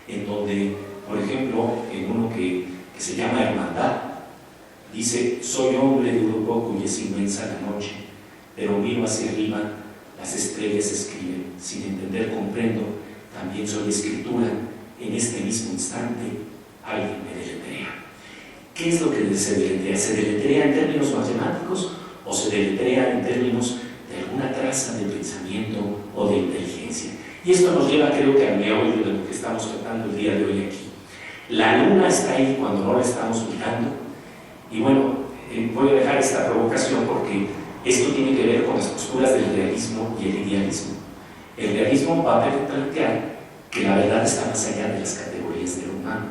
en donde, por ejemplo, en uno que se llama Hermandad, dice: soy hombre de poco y es inmensa la noche, pero miro hacia arriba, las estrellas escriben, sin entender comprendo, también soy escritura, en este mismo instante alguien me deletrea. ¿Qué es lo que se deletrea? ¿Se deletrea en términos matemáticos o se deletrea en términos de alguna traza de pensamiento o de inteligencia? Y esto nos lleva, creo que, al meollo de lo que estamos tratando el día de hoy aquí. La luna está ahí cuando no la estamos mirando. Y bueno, voy a dejar esta provocación porque esto tiene que ver con las posturas del realismo y el idealismo. El realismo va a plantear que la verdad está más allá de las categorías de lo humano.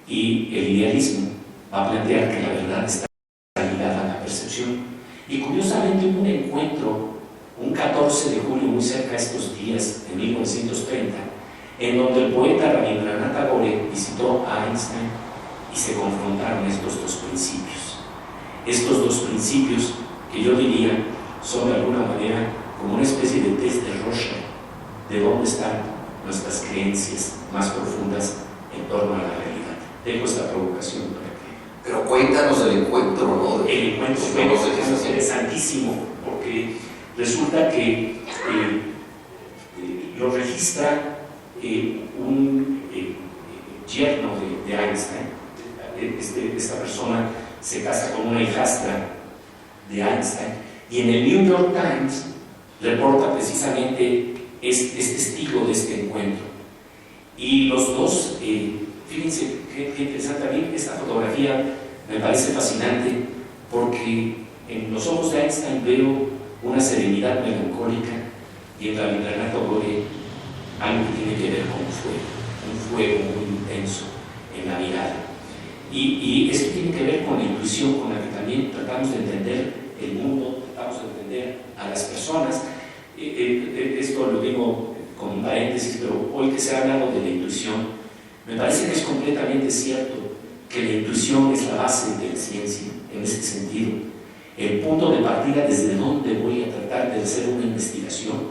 Y el idealismo va a plantear que la verdad está ligada a la percepción. Y curiosamente hubo un encuentro, un 14 de julio, muy cerca de estos días, de 1930, en donde el poeta Rabindranath Tagore visitó a Einstein y se confrontaron estos dos principios. Estos dos principios que yo diría son de alguna manera como una especie de test de Rorschach de dónde están nuestras creencias más profundas en torno a la realidad. Dejo esta provocación para que... Pero cuéntanos del encuentro, ¿no? El encuentro es interesantísimo porque resulta que lo registra un yerno de Einstein. Esta persona se casa con una hijastra de Einstein y en el New York Times reporta precisamente es testigo de este encuentro. Y los dos, fíjense qué interesante, a mí esta fotografía me parece fascinante porque en los ojos de Einstein veo una serenidad melancólica y en Rabindranath Tagore algo que tiene que ver con un fuego muy intenso en la mirada. Y esto tiene que ver con la intuición con la que también tratamos de entender el mundo, tratamos de entender a las personas. Esto lo digo con un paréntesis, pero hoy que se ha hablado de la intuición, me parece que es completamente cierto que la intuición es la base de la ciencia, en ese sentido. El punto de partida desde donde voy a tratar de hacer una investigación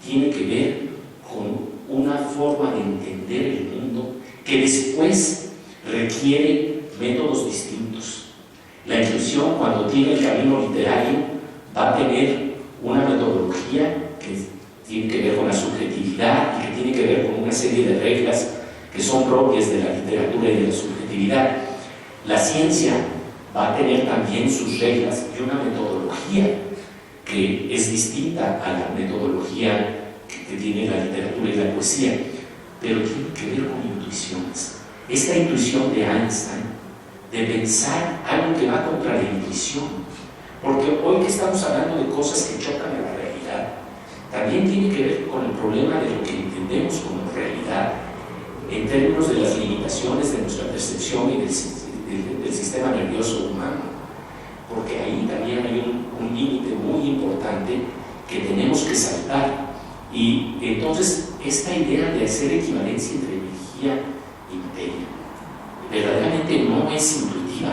tiene que ver con una una forma de entender el mundo que después requiere métodos distintos. La intuición, cuando tiene el camino literario, va a tener una metodología que tiene que ver con la subjetividad y que tiene que ver con una serie de reglas que son propias de la literatura y de la subjetividad. La ciencia va a tener también sus reglas y una metodología que es distinta a la metodología que tiene la literatura y la poesía, pero tiene que ver con intuiciones. Esta intuición de Einstein, de pensar algo que va contra la intuición, porque hoy que estamos hablando de cosas que chocan a la realidad, también tiene que ver con el problema de lo que entendemos como realidad en términos de las limitaciones de nuestra percepción y del sistema nervioso humano, porque ahí también hay un límite muy importante que tenemos que saltar. Y entonces esta idea de hacer equivalencia entre energía y materia verdaderamente no es intuitiva.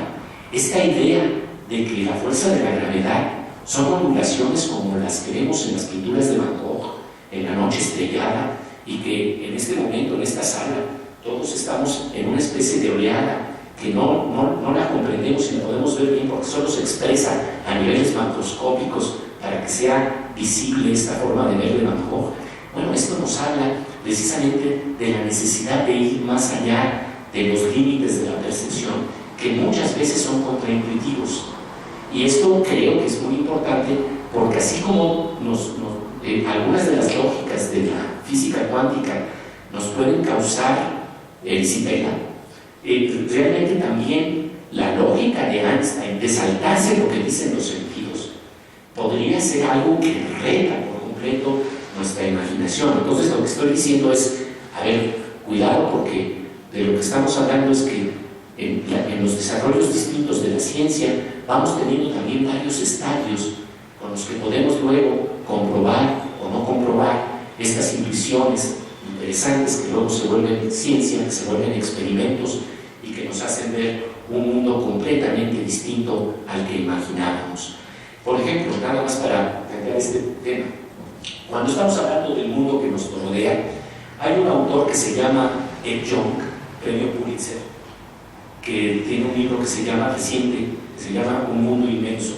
Esta idea de que la fuerza de la gravedad son ondulaciones como las que vemos en las pinturas de Van Gogh, en La noche estrellada, y que en este momento, en esta sala, todos estamos en una especie de oleada que no la comprendemos y la podemos ver bien porque solo se expresa a niveles macroscópicos para que sea visible esta forma de ver de Van Gogh. Bueno, esto nos habla precisamente de la necesidad de ir más allá de los límites de la percepción, que muchas veces son contraintuitivos. Y esto creo que es muy importante porque así como algunas de las lógicas de la física cuántica nos pueden causar erisipela, realmente también la lógica de Einstein de saltarse lo que dicen los sentidos podría ser algo que reta por completo nuestra imaginación. Entonces lo que estoy diciendo es, a ver, cuidado, porque de lo que estamos hablando es que en los desarrollos distintos de la ciencia vamos teniendo también varios estadios con los que podemos luego comprobar o no comprobar estas intuiciones interesantes que luego se vuelven ciencia, que se vuelven experimentos y que nos hacen ver un mundo completamente distinto al que imaginábamos. Por ejemplo, nada más para plantear este tema, cuando estamos hablando del mundo que nos rodea, hay un autor que se llama Ed Yong, premio Pulitzer, que tiene un libro que se llama reciente, que se llama Un mundo inmenso,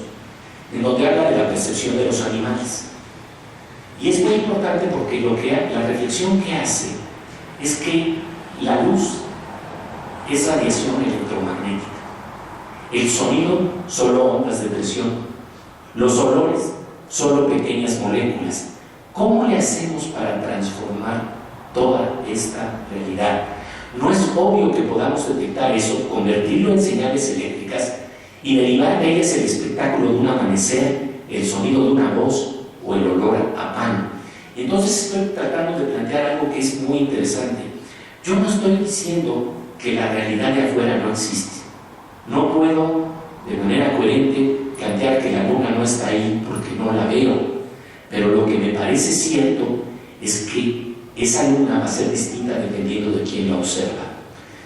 en donde habla de la percepción de los animales. Y es muy importante porque la reflexión que hace es que la luz es radiación electromagnética, el sonido solo ondas de presión, los olores solo pequeñas moléculas. ¿Cómo le hacemos para transformar toda esta realidad? No es obvio que podamos detectar eso, convertirlo en señales eléctricas y derivar de ellas el espectáculo de un amanecer, el sonido de una voz o el olor a pan. Entonces estoy tratando de plantear algo que es muy interesante. Yo no estoy diciendo que la realidad de afuera no existe. No puedo de manera coherente plantear que la luna no está ahí porque no la veo. Pero lo que me parece cierto es que esa luna va a ser distinta dependiendo de quién la observa.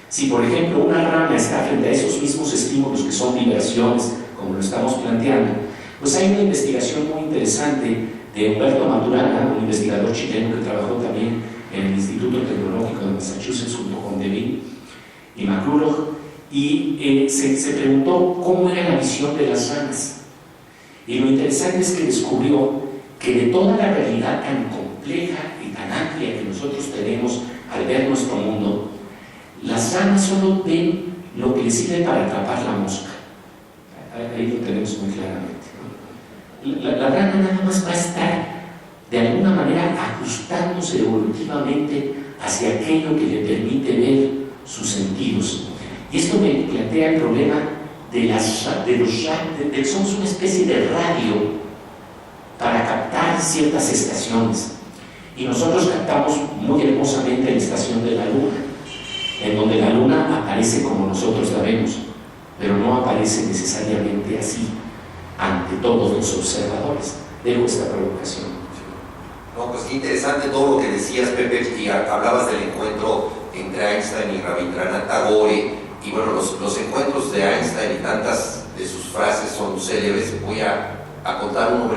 Si por ejemplo una rana está frente a esos mismos estímulos que son vibraciones, como lo estamos planteando, pues hay una investigación muy interesante de Humberto Maturana, un investigador chileno que trabajó también en el Instituto Tecnológico de Massachusetts junto con DeVille y McCulloch, y se preguntó cómo era la visión de las ranas. Y lo interesante es que descubrió que de toda la realidad tan compleja y tan amplia que nosotros tenemos al ver nuestro mundo, las ranas solo ven lo que les sirve para atrapar la mosca. Ahí lo tenemos muy claramente. La rana nada más va a estar de alguna manera ajustándose evolutivamente hacia aquello que le permite ver sus sentidos. Y esto me plantea el problema de que somos una especie de radio para captar ciertas estaciones. Y nosotros captamos muy hermosamente la estación de la luna, en donde la luna aparece como nosotros la vemos, pero no aparece necesariamente así ante todos los observadores. Dejo esta provocación. No, pues qué interesante todo lo que decías, Pepe, y hablabas del encuentro entre Einstein y Rabindranath Tagore, y bueno, los encuentros de Einstein y tantas de sus frases son célebres. Voy a contar uno,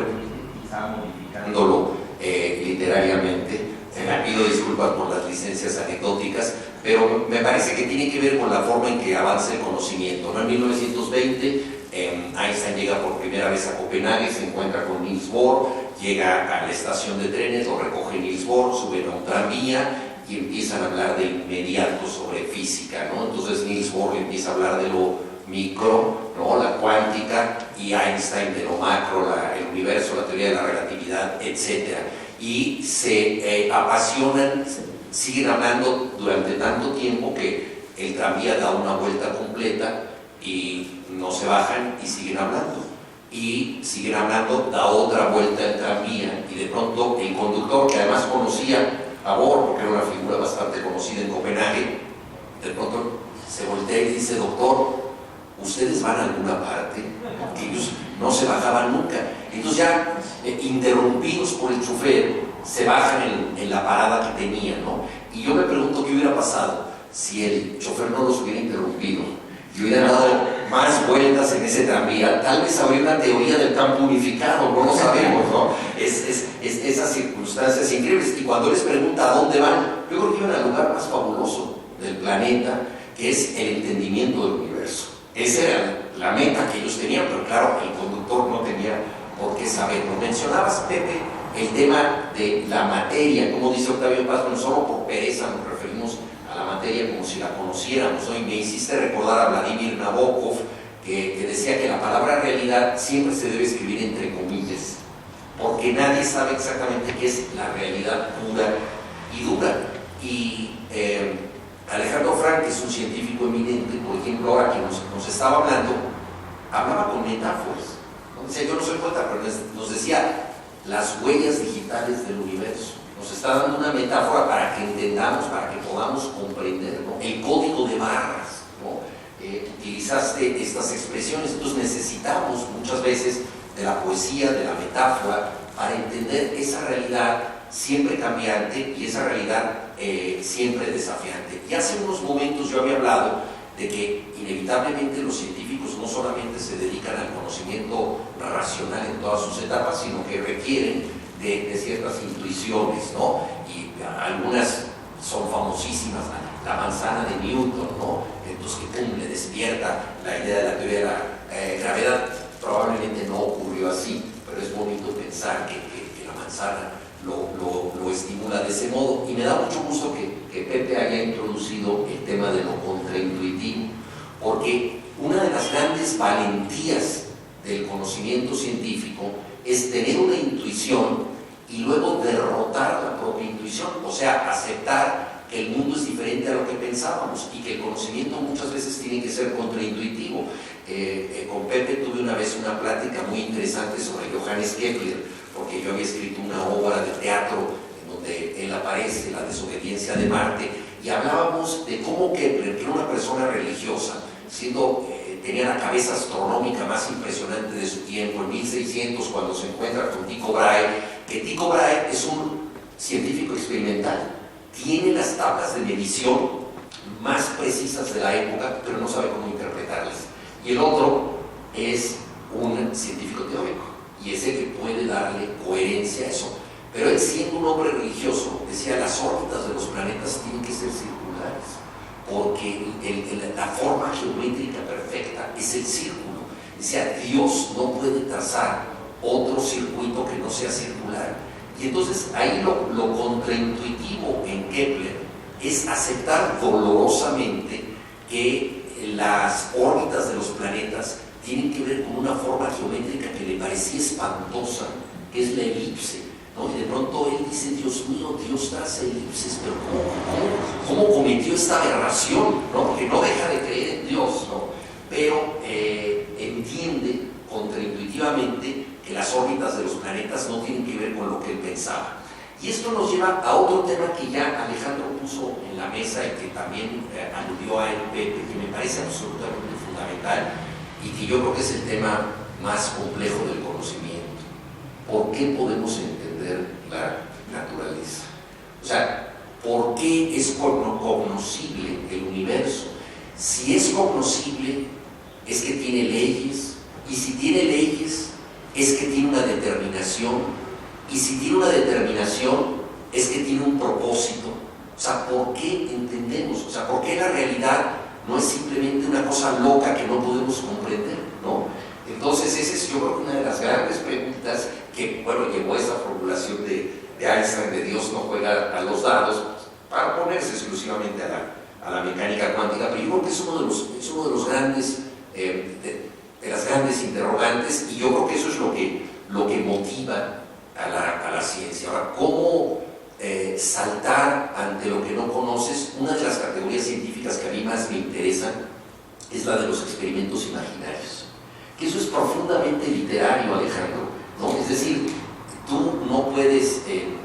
quizá modificándolo literariamente. Me pido disculpas por las licencias anecdóticas, pero me parece que tiene que ver con la forma en que avanza el conocimiento, ¿no? En 1920 Einstein llega por primera vez a Copenhague, se encuentra con Niels Bohr, llega a la estación de trenes, lo recoge Niels Bohr, suben a un tranvía y empiezan a hablar de inmediato sobre física, ¿no? Entonces Niels Bohr empieza a hablar de lo micro, ¿no? La cuántica, y Einstein de lo macro, el universo, la teoría de la relatividad, etc. Y se apasionan, siguen hablando durante tanto tiempo que el tranvía da una vuelta completa y no se bajan y siguen hablando. Y siguen hablando, da otra vuelta el tranvía y de pronto el conductor, que además conocía a Bohr, porque era una figura bastante conocida en Copenhague, de pronto se voltea y dice: doctor, ¿ustedes van a alguna parte? Que ellos no se bajaban nunca. Entonces ya, interrumpidos por el chofer, se bajan en la parada que tenían, ¿no? Y yo me pregunto qué hubiera pasado si el chofer no los hubiera interrumpido y hubieran dado más vueltas en ese tranvía. Tal vez habría una teoría del campo unificado, no lo sabemos, ¿no? Esas circunstancias increíbles. Y cuando les pregunta a dónde van, yo creo que iban al lugar más fabuloso del planeta, que es el entendimiento del universo. Esa era la meta que ellos tenían, pero claro, el conductor no tenía por qué saberlo. Mencionabas, Pepe, el tema de la materia, como dice Octavio Paz, no solo por pereza nos referimos a la materia como si la conociéramos, ¿no? Y me hiciste recordar a Vladimir Nabokov, que decía que la palabra realidad siempre se debe escribir entre comillas, porque nadie sabe exactamente qué es la realidad pura y dura. Y Alejandro Frank, que es un científico eminente, por ejemplo, ahora que nos estaba hablando, hablaba con metáforas, ¿no? Decía: yo no soy poeta, pero nos decía las huellas digitales del universo. Nos está dando una metáfora para que entendamos, para que podamos comprender, ¿no? El código de barras, ¿no? Utilizaste estas expresiones. Entonces necesitamos muchas veces de la poesía, de la metáfora, para entender esa realidad siempre cambiante y esa realidad siempre desafiante. Y hace unos momentos yo había hablado de que inevitablemente los científicos no solamente se dedican al conocimiento racional en todas sus etapas, sino que requieren de ciertas intuiciones, ¿no? Y algunas son famosísimas, la manzana de Newton, ¿no? Entonces que pum, le despierta la idea de la teoría de la gravedad. Probablemente no ocurrió así, pero es bonito pensar que la manzana lo estimula de ese modo. Y me da mucho gusto que Pepe haya introducido el tema de lo contraintuitivo, porque una de las grandes valentías del conocimiento científico es tener una intuición y luego derrotar la propia intuición, o sea, aceptar que el mundo es diferente a lo que pensábamos y que el conocimiento muchas veces tiene que ser contraintuitivo. Con Pepe tuve una vez una plática muy interesante sobre Johannes Kepler, porque yo había escrito una obra de teatro en donde él aparece, La desobediencia de Marte, y hablábamos de cómo Kepler, que era una persona religiosa, tenía la cabeza astronómica más impresionante de su tiempo, en 1600, cuando se encuentra con Tycho Brahe, que Tycho Brahe es un científico experimental, tiene las tablas de medición más precisas de la época, pero no sabe cómo interpretarlas. Y el otro es un científico teórico, y ese que puede darle coherencia a eso. Pero él, siendo un hombre religioso, decía: las órbitas de los planetas tienen que ser circulares, porque la forma geométrica perfecta es el círculo. Decía: Dios no puede trazar otro circuito que no sea circular. Y entonces ahí lo contraintuitivo en Kepler es aceptar dolorosamente que las órbitas de los planetas tienen que ver con una forma geométrica que le parecía espantosa, que es la elipse, ¿no? Y de pronto él dice: Dios mío, Dios traza elipses, pero ¿cómo cometió esta aberración? ¿No? Porque no deja de creer en Dios, ¿no? Pero entiende contraintuitivamente que las órbitas de los planetas no tienen que ver con lo que él pensaba. Y esto nos lleva a otro tema que ya Alejandro puso en la mesa y que también aludió a él, Pepe, que me parece absolutamente fundamental y que yo creo que es el tema más complejo del conocimiento. ¿Por qué podemos entender la naturaleza? O sea, ¿por qué es cognoscible el universo? Si es cognoscible, es que tiene leyes, y si tiene leyes, es que tiene una determinación, y si tiene una determinación, es que tiene un propósito, O sea, ¿por qué entendemos? O sea, ¿por qué la realidad no es simplemente una cosa loca que no podemos comprender, ¿no? Entonces, esa es yo creo que una de las grandes preguntas que, bueno, llevó a esa formulación de Einstein de Dios no juega a los dados para oponerse exclusivamente a la mecánica cuántica, pero yo creo que es uno de los grandes, de las grandes interrogantes, y yo creo que eso es lo que motiva a la ciencia. Ahora, ¿cómo saltar ante lo que no conoces? Una de las categorías científicas que a mí más me interesan es la de los experimentos imaginarios, que eso es profundamente literario, Alejandro, ¿no? Es decir, tú no puedes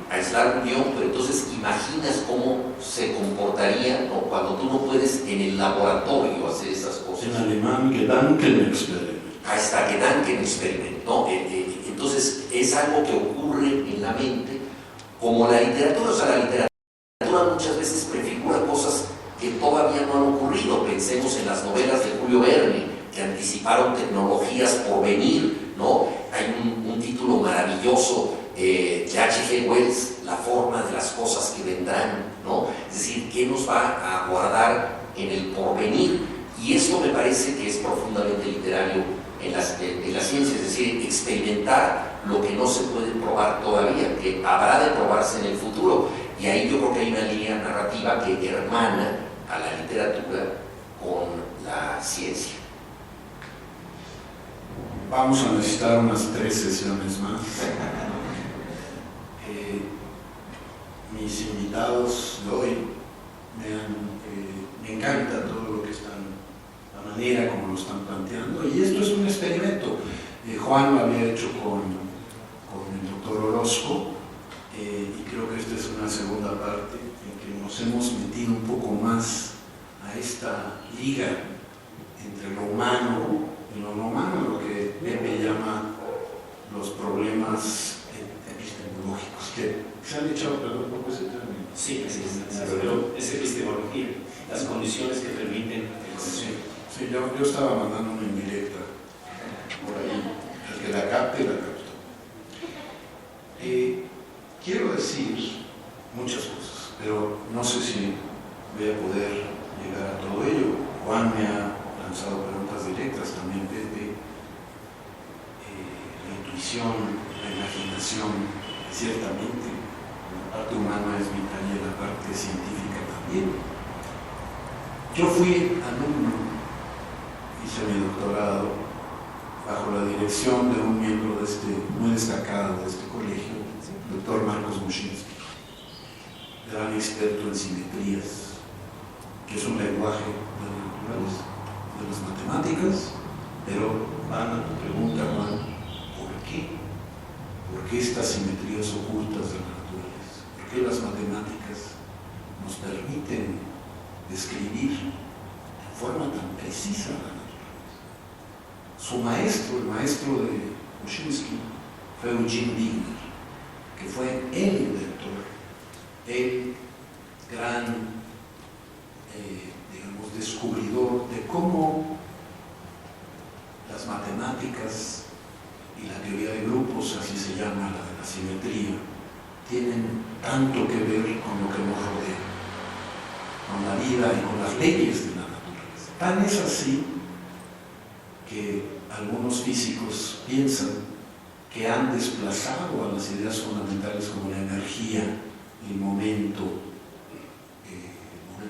aislar un guión, pero entonces imaginas cómo se comportaría, ¿no? Cuando tú no puedes en el laboratorio hacer esas cosas. En alemán, Gedankenexperiment. Ahí está, Gedankenexperiment, ¿no? Entonces es algo que ocurre en la mente, como la literatura. O sea, la literatura muchas veces prefigura cosas que todavía no han ocurrido. Pensemos en las novelas de Julio Verne, que anticiparon tecnologías por venir, ¿no? Hay un título maravilloso de H.G. Wells, La forma de las cosas que vendrán, ¿no? Es decir, ¿qué nos va a aguardar en el porvenir? Y esto me parece que es profundamente literario en la ciencia, es decir, experimentar lo que no se puede probar todavía, que habrá de probarse en el futuro. Y ahí yo creo que hay una línea narrativa que hermana a la literatura con la ciencia. Vamos a necesitar unas 3 sesiones más. Mis invitados de hoy me encanta todo lo que están, la manera como lo están planteando, y esto es un experimento. Juan lo había hecho con el doctor Orozco, y creo que esta es una segunda parte en que nos hemos metido un poco más a esta liga entre lo humano y lo no humano, lo que Pepe llama los problemas epistemológicos, que se han echado, perdón, ¿cómo ese término? Sí, pero es epistemología, las condiciones que permiten el conocimiento. Sí, yo estaba mandando una indirecta por ahí, el que la capte, la captó. Quiero decir muchas cosas, pero no sé si voy a poder llegar a todo ello. Juan me ha lanzado preguntas directas, también Pepe. La intuición, la imaginación, ciertamente. La parte humana es vital y la parte científica también. Yo fui alumno, hice mi doctorado bajo la dirección de un miembro muy destacado de este colegio, el doctor Marcos Muschinsky, gran experto en simetrías, que es un lenguaje de las matemáticas, pero van a tu pregunta, Juan, ¿por qué? ¿Por qué estas simetrías ocultas de la naturaleza? ¿Por qué las matemáticas nos permiten describir de forma tan precisa la naturaleza? Su maestro, el maestro de Muschinsky, fue Eugene Wigner, que fue el inventor, el gran descubridor de cómo las matemáticas y la teoría de grupos, así se llama la de la simetría, tienen tanto que ver con lo que nos rodea, con la vida y con las leyes de la naturaleza. Tan es así que algunos físicos piensan que han desplazado a las ideas fundamentales como la energía, el momento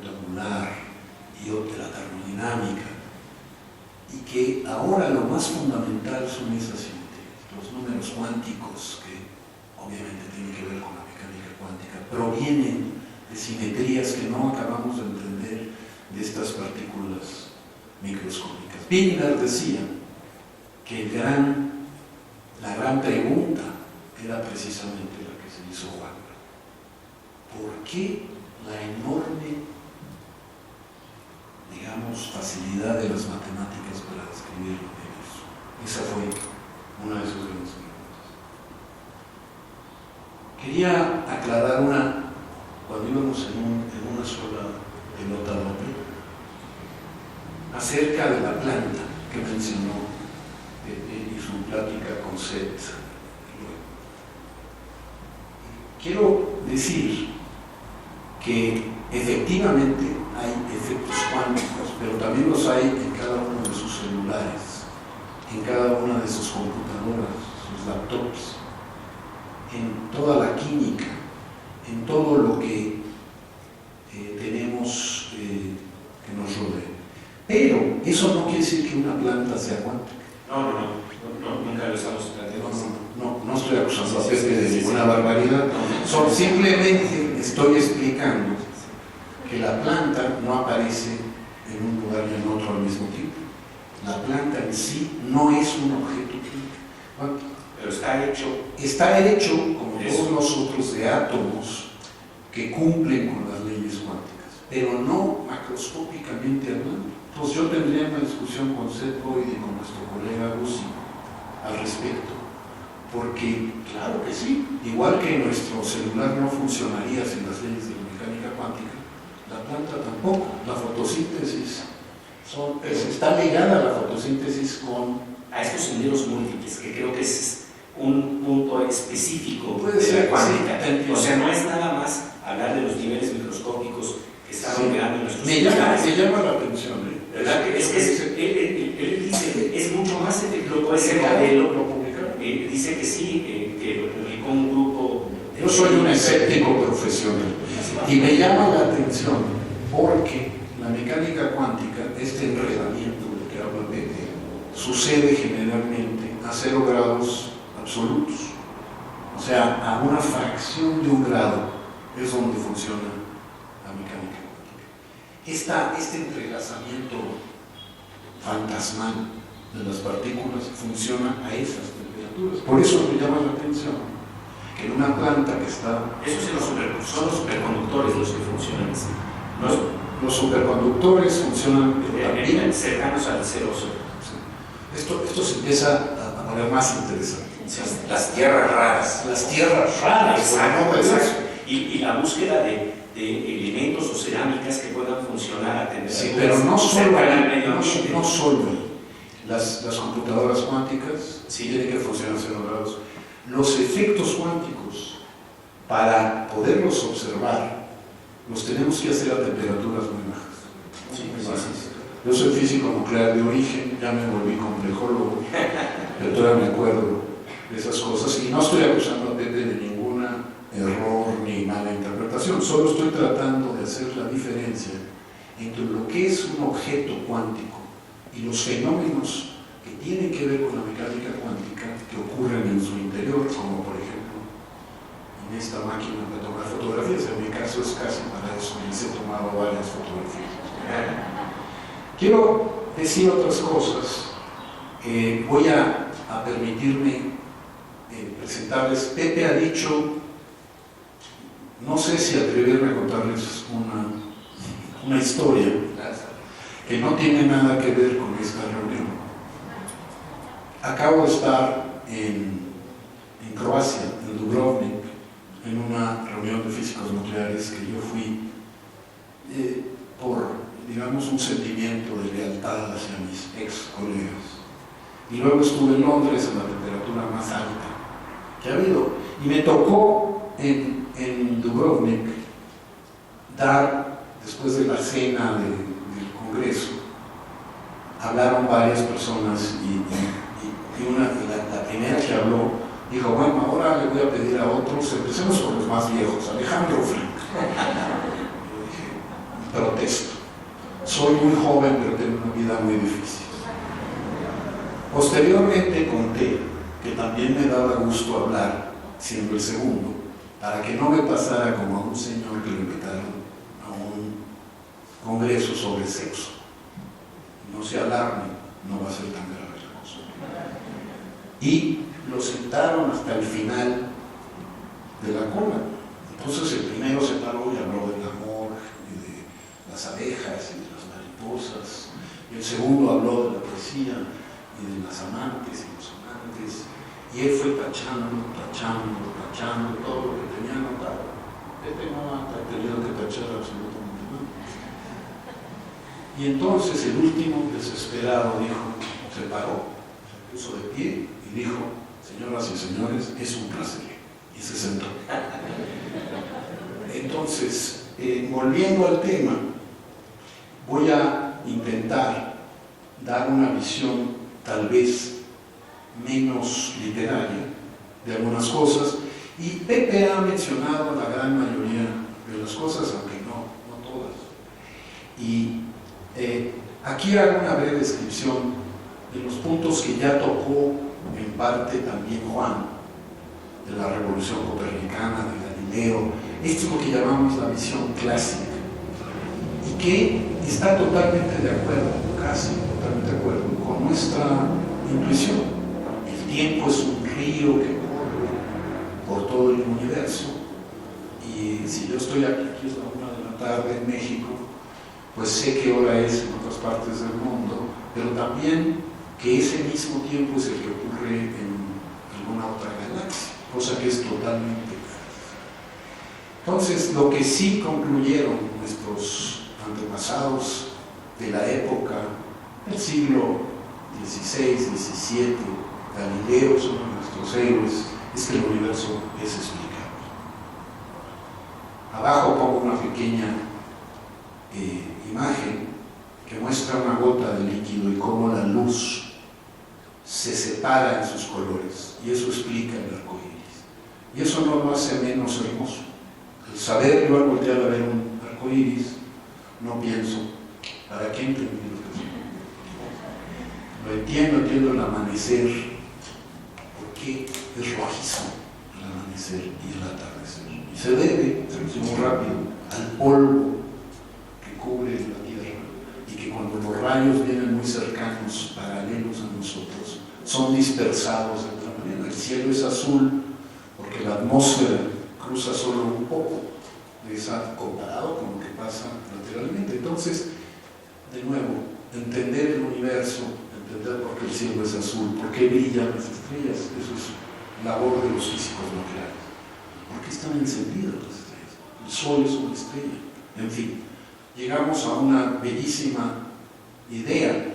angular y la termodinámica, y que ahora lo más fundamental son esas simetrías. Los números cuánticos, que obviamente tienen que ver con la mecánica cuántica, provienen de simetrías que no acabamos de entender de estas partículas microscópicas. Wigner decía que la gran pregunta era precisamente la que se hizo Juan. ¿Por qué la enorme, digamos, facilidad de las matemáticas para describir el universo? Esa fue una de sus grandes preguntas. Quería aclarar cuando íbamos en una sola pelota doble, acerca de la planta que mencionó y su plática con Seth. Quiero decir que efectivamente hay efectos cuánticos, pero también los hay en cada uno de sus celulares, en cada una de sus computadoras, sus laptops, en toda la química, en todo lo que tenemos que nos rodea. Pero eso no quiere decir que una planta sea cuántica. No, nunca lo estamos planteando. No estoy acusando a Pepe de ninguna barbaridad. Simplemente estoy explicando que la planta no aparece en un lugar y en otro al mismo tiempo. La planta en sí no es un objeto cuántico. Pero está hecho. Está hecho, como todos nosotros, de átomos que cumplen con las leyes cuánticas, pero no macroscópicamente hablando. Entonces yo tendría una discusión con Seth Boyd y con nuestro colega Guzzi al respecto, porque claro que sí, igual que nuestro celular no funcionaría sin las leyes de la mecánica cuántica, la planta tampoco. La fotosíntesis está ligada a la fotosíntesis a estos senderos múltiples, que creo que es un punto específico de la cuántica. Sí, o sea, no es nada más hablar de los niveles microscópicos que están operando en nuestros me llama la atención, ¿verdad? Él dice, es mucho más efectivo ese modelo. Dice que sí, que lo publicó un grupo. Yo soy un escéptico profesional y me llama la atención porque la mecánica cuántica, este enredamiento del que habla Pepe, sucede generalmente a 0 grados absolutos. O sea, a una fracción de un grado es donde funciona la mecánica cuántica. Este entrelazamiento fantasmal de las partículas funciona a esas temperaturas. Por eso me llama la atención que en una planta que está... Esos son los superconductores los que funcionan así. Los superconductores funcionan también cercanos al 0. Esto se empieza a poner más interesante. Las tierras raras. Las tierras raras, exacto, exacto. Y la búsqueda de elementos o cerámicas que puedan funcionar a temperaturas. Sí, pero no solo ahí. Las computadoras cuánticas tienen que funcionar a 0 grados. Los efectos cuánticos, para poderlos observar, los tenemos que hacer a temperaturas muy bajas. Yo soy físico nuclear de origen, ya me volví complejólogo, pero todavía me acuerdo de esas cosas y no estoy acusando a Pepe de ningún error ni mala interpretación, solo estoy tratando de hacer la diferencia entre lo que es un objeto cuántico y los fenómenos que tienen que ver con la mecánica cuántica que ocurren en su interior, como por ejemplo en esta máquina para tomar fotografías. En mi caso es casi para eso, me he tomado varias fotografías. Quiero decir otras cosas. Voy a permitirme presentarles. Pepe ha dicho, no sé si atreverme a contarles una historia que no tiene nada que ver con esta reunión. Acabo de estar en Croacia, en Dubrovnik, en una reunión de físicos nucleares que yo fui por, digamos, un sentimiento de lealtad hacia mis ex colegas. Y luego estuve en Londres en la temperatura más alta que ha habido. Y me tocó en Dubrovnik dar, después de la cena del Congreso, hablaron varias personas y la primera que habló dijo, bueno, ahora le voy a pedir a otros, empecemos con los más viejos, Alejandro Frank. Yo dije, protesto, soy muy joven pero tengo una vida muy difícil. Posteriormente conté que también me daba gusto hablar, siendo el segundo, para que no me pasara como a un señor que lo invitaron a un congreso sobre sexo. No se alarme, no va a ser tan grave la cosa. Y lo sentaron hasta el final de la cola. Entonces el primero se paró y habló del amor y de las abejas y de las mariposas. Y el segundo habló de la poesía y de las amantes y los amantes. Y él fue tachando todo lo que tenía anotado. Este no ha tenido que tachar absolutamente nada. Y entonces el último, desesperado, se paró, se puso de pie y dijo, señoras y señores, es un placer. Y se sentó. Entonces, volviendo al tema, voy a intentar dar una visión tal vez menos literaria de algunas cosas, y Pepe ha mencionado la gran mayoría de las cosas, aunque no todas. Y aquí hago una breve descripción de los puntos que ya tocó en parte también Juan, de la revolución copernicana, de Galileo. Esto es lo que llamamos la visión clásica, y que está totalmente de acuerdo, casi totalmente de acuerdo, con nuestra intuición. El tiempo es un río que corre por todo el universo, y si yo estoy aquí es la 1 de la tarde en México, pues sé qué hora es en otras partes del mundo, pero también que ese mismo tiempo es el que ocurre en alguna otra galaxia, cosa que es totalmente. Entonces, lo que sí concluyeron nuestros antepasados de la época del siglo XVI, XVII, Galileo, son nuestros héroes, es que el universo es explicable. Abajo pongo una pequeña imagen que muestra una gota de líquido y cómo la luz se separa en sus colores, y eso explica el arco iris. Y eso no lo hace menos hermoso. El saber, yo al voltear a ver un arco iris, no pienso, ¿para qué entendí lo que es? Lo entiendo el amanecer, porque es rojizo el amanecer y el atardecer. Y se debe, muy rápido, al polvo que cubre la Tierra, y que cuando los rayos vienen muy cercanos, paralelos a nosotros, son dispersados de otra manera. El cielo es azul porque la atmósfera cruza solo un poco de esa, comparado con lo que pasa lateralmente. Entonces, de nuevo, entender el universo, entender por qué el cielo es azul, por qué brillan las estrellas, eso es labor de los físicos nucleares. ¿Por qué están encendidas las estrellas? El sol es una estrella. En fin, llegamos a una bellísima idea,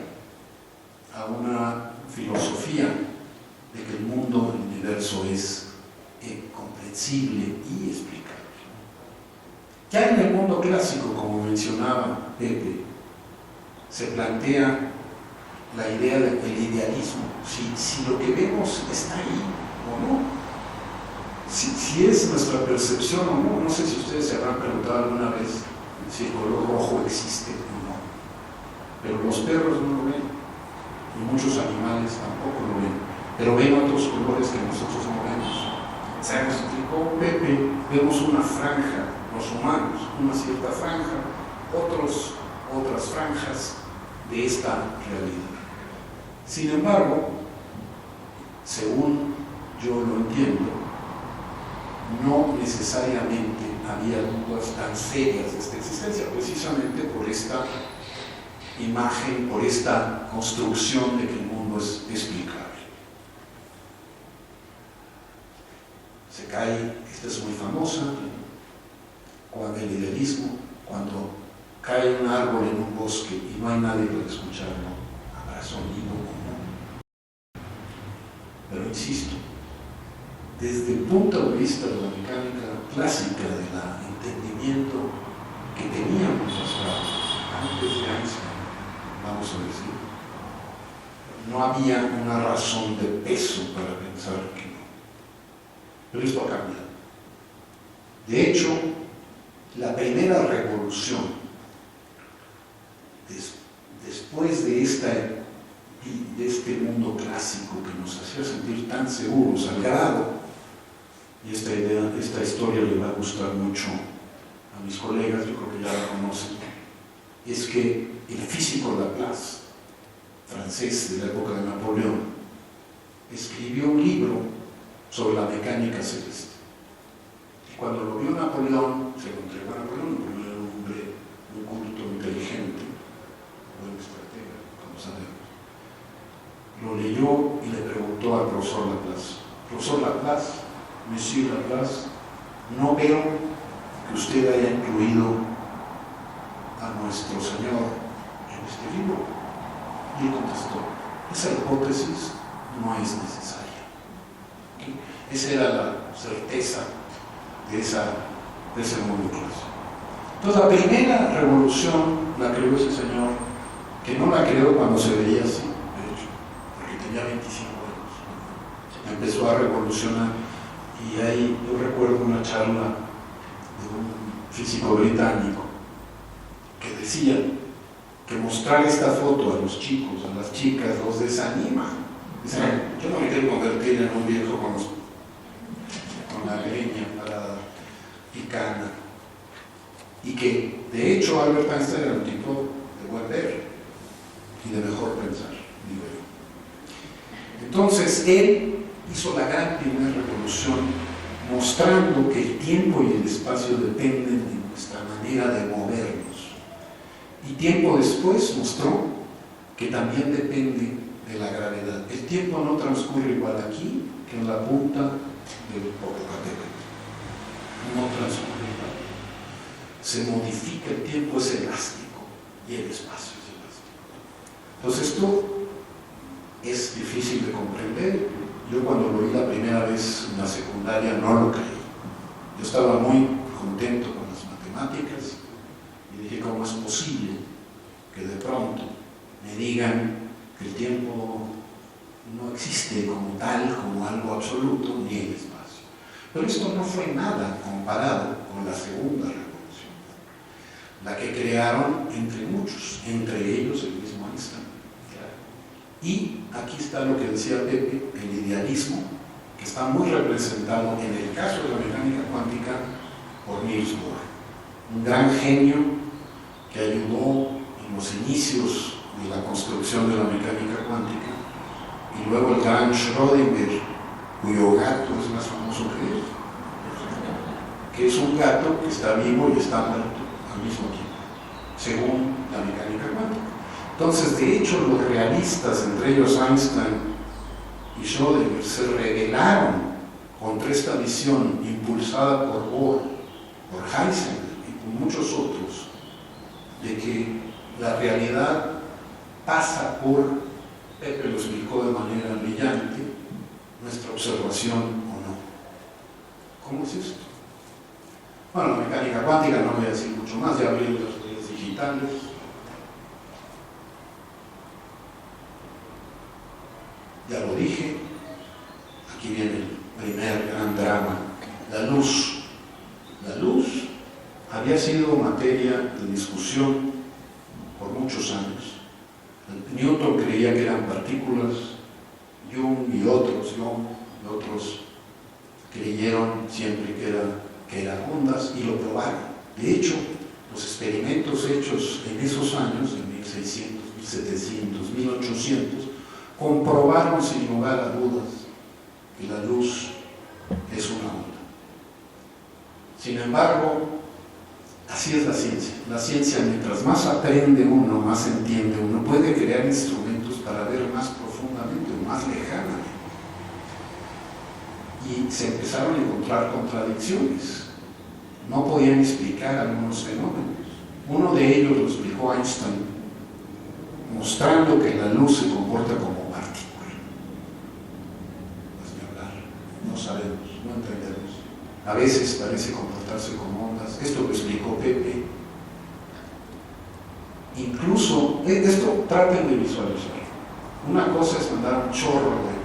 a una filosofía de que el mundo, el universo es comprensible y explicable. Ya en el mundo clásico, como mencionaba Pepe, se plantea la idea del idealismo. Si lo que vemos está ahí o no, si es nuestra percepción o no. No sé si ustedes se habrán preguntado alguna vez si el color rojo existe o no, pero los perros no lo ven, y muchos animales tampoco lo ven, pero ven otros colores que nosotros no vemos. Se explicó Pepe, vemos una franja, los humanos, una cierta franja, otras franjas de esta realidad. Sin embargo, según yo lo entiendo, no necesariamente había dudas tan serias de esta existencia, precisamente por esta imagen, por esta construcción de que el mundo es explicable. Se cae, esta es muy famosa, cuando el idealismo, cuando cae un árbol en un bosque y no hay nadie para escucharlo, habrá sonido o no. Pero insisto, desde el punto de vista de la mecánica clásica, del entendimiento que teníamos hasta antes de Einstein, vamos a decir, no había una razón de peso para pensar que no. Pero esto ha cambiado. De hecho, la primera revolución, después de este mundo clásico que nos hacía sentir tan seguros, al grado, y esta historia le va a gustar mucho a mis colegas, yo creo que ya la conocen, es que el físico Laplace, francés de la época de Napoleón, escribió un libro sobre la mecánica celeste. Y cuando lo vio Napoleón, se lo entregó a Napoleón. Napoleón era un hombre muy culto, inteligente, buen estratega, como sabemos. Lo leyó y le preguntó al profesor Laplace: profesor Laplace, Monsieur Laplace, no veo que usted haya incluido a nuestro Señor en este libro. Y él contestó: esa hipótesis no es necesaria. ¿Okay? Esa era la certeza de ese mundo clásico. Entonces la primera revolución la creó ese señor, que no la creó cuando se veía así, de hecho, porque tenía 25 años. Empezó a revolucionar, y ahí yo recuerdo una charla de un físico británico que decía que mostrar esta foto a los chicos, a las chicas, los desanima. Dicen, yo no me quiero convertir en un viejo con la greña parada y cana. Y que, de hecho, Albert Einstein era un tipo de buen ver y de mejor pensar, digo yo. Entonces, él hizo la gran primera revolución mostrando que el tiempo y el espacio dependen de nuestra manera de movernos. Y tiempo después mostró que también depende de la gravedad. El tiempo no transcurre igual aquí que en la punta del Popocatépetl. No transcurre igual. Se modifica, el tiempo es elástico y el espacio es elástico. Entonces esto es difícil de comprender. Yo cuando lo vi la primera vez en la secundaria no lo creí. Yo estaba muy contento con las matemáticas y dije, ¿cómo es posible que de pronto me digan que el tiempo no existe como tal, como algo absoluto, ni el espacio? Pero esto no fue nada comparado con la segunda revolución, la que crearon entre muchos, entre ellos el mismo Einstein. Y aquí está lo que decía Pepe, el idealismo, que está muy representado en el caso de la mecánica cuántica por Niels Bohr, un gran genio que ayudó en los inicios de la construcción de la mecánica cuántica, y luego el gran Schrödinger, cuyo gato es más famoso que es un gato que está vivo y está muerto al mismo tiempo, según la mecánica cuántica. Entonces, de hecho, los realistas, entre ellos Einstein y Schrödinger, se rebelaron contra esta visión impulsada por Bohr, por Heisenberg y por muchos otros, de que la realidad pasa por, Pepe lo explicó de manera brillante, nuestra observación o no. ¿Cómo es esto? Bueno, la mecánica cuántica, no voy a decir mucho más, ya hablé de las redes digitales. Ya lo dije, aquí viene el primer gran drama, la luz. La luz había sido materia de discusión por muchos años. Newton creía que eran partículas, Young y otros creyeron siempre que eran ondas y lo probaron. De hecho, los experimentos hechos en esos años, en 1600, 1700, 1800, comprobaron sin lugar a dudas que la luz es una onda. Sin embargo, así es la ciencia. La ciencia, mientras más aprende uno, más entiende uno, puede crear instrumentos para ver más profundamente o más lejanamente. Y se empezaron a encontrar contradicciones. No podían explicar algunos fenómenos. Uno de ellos lo explicó Einstein, mostrando que la luz se comporta como partícula. Pues ni hablar, no sabemos, no entendemos. A veces parece comportarse como ondas. Esto lo explicó Pepe. Incluso, esto traten de visualizar. Una cosa es mandar un chorro de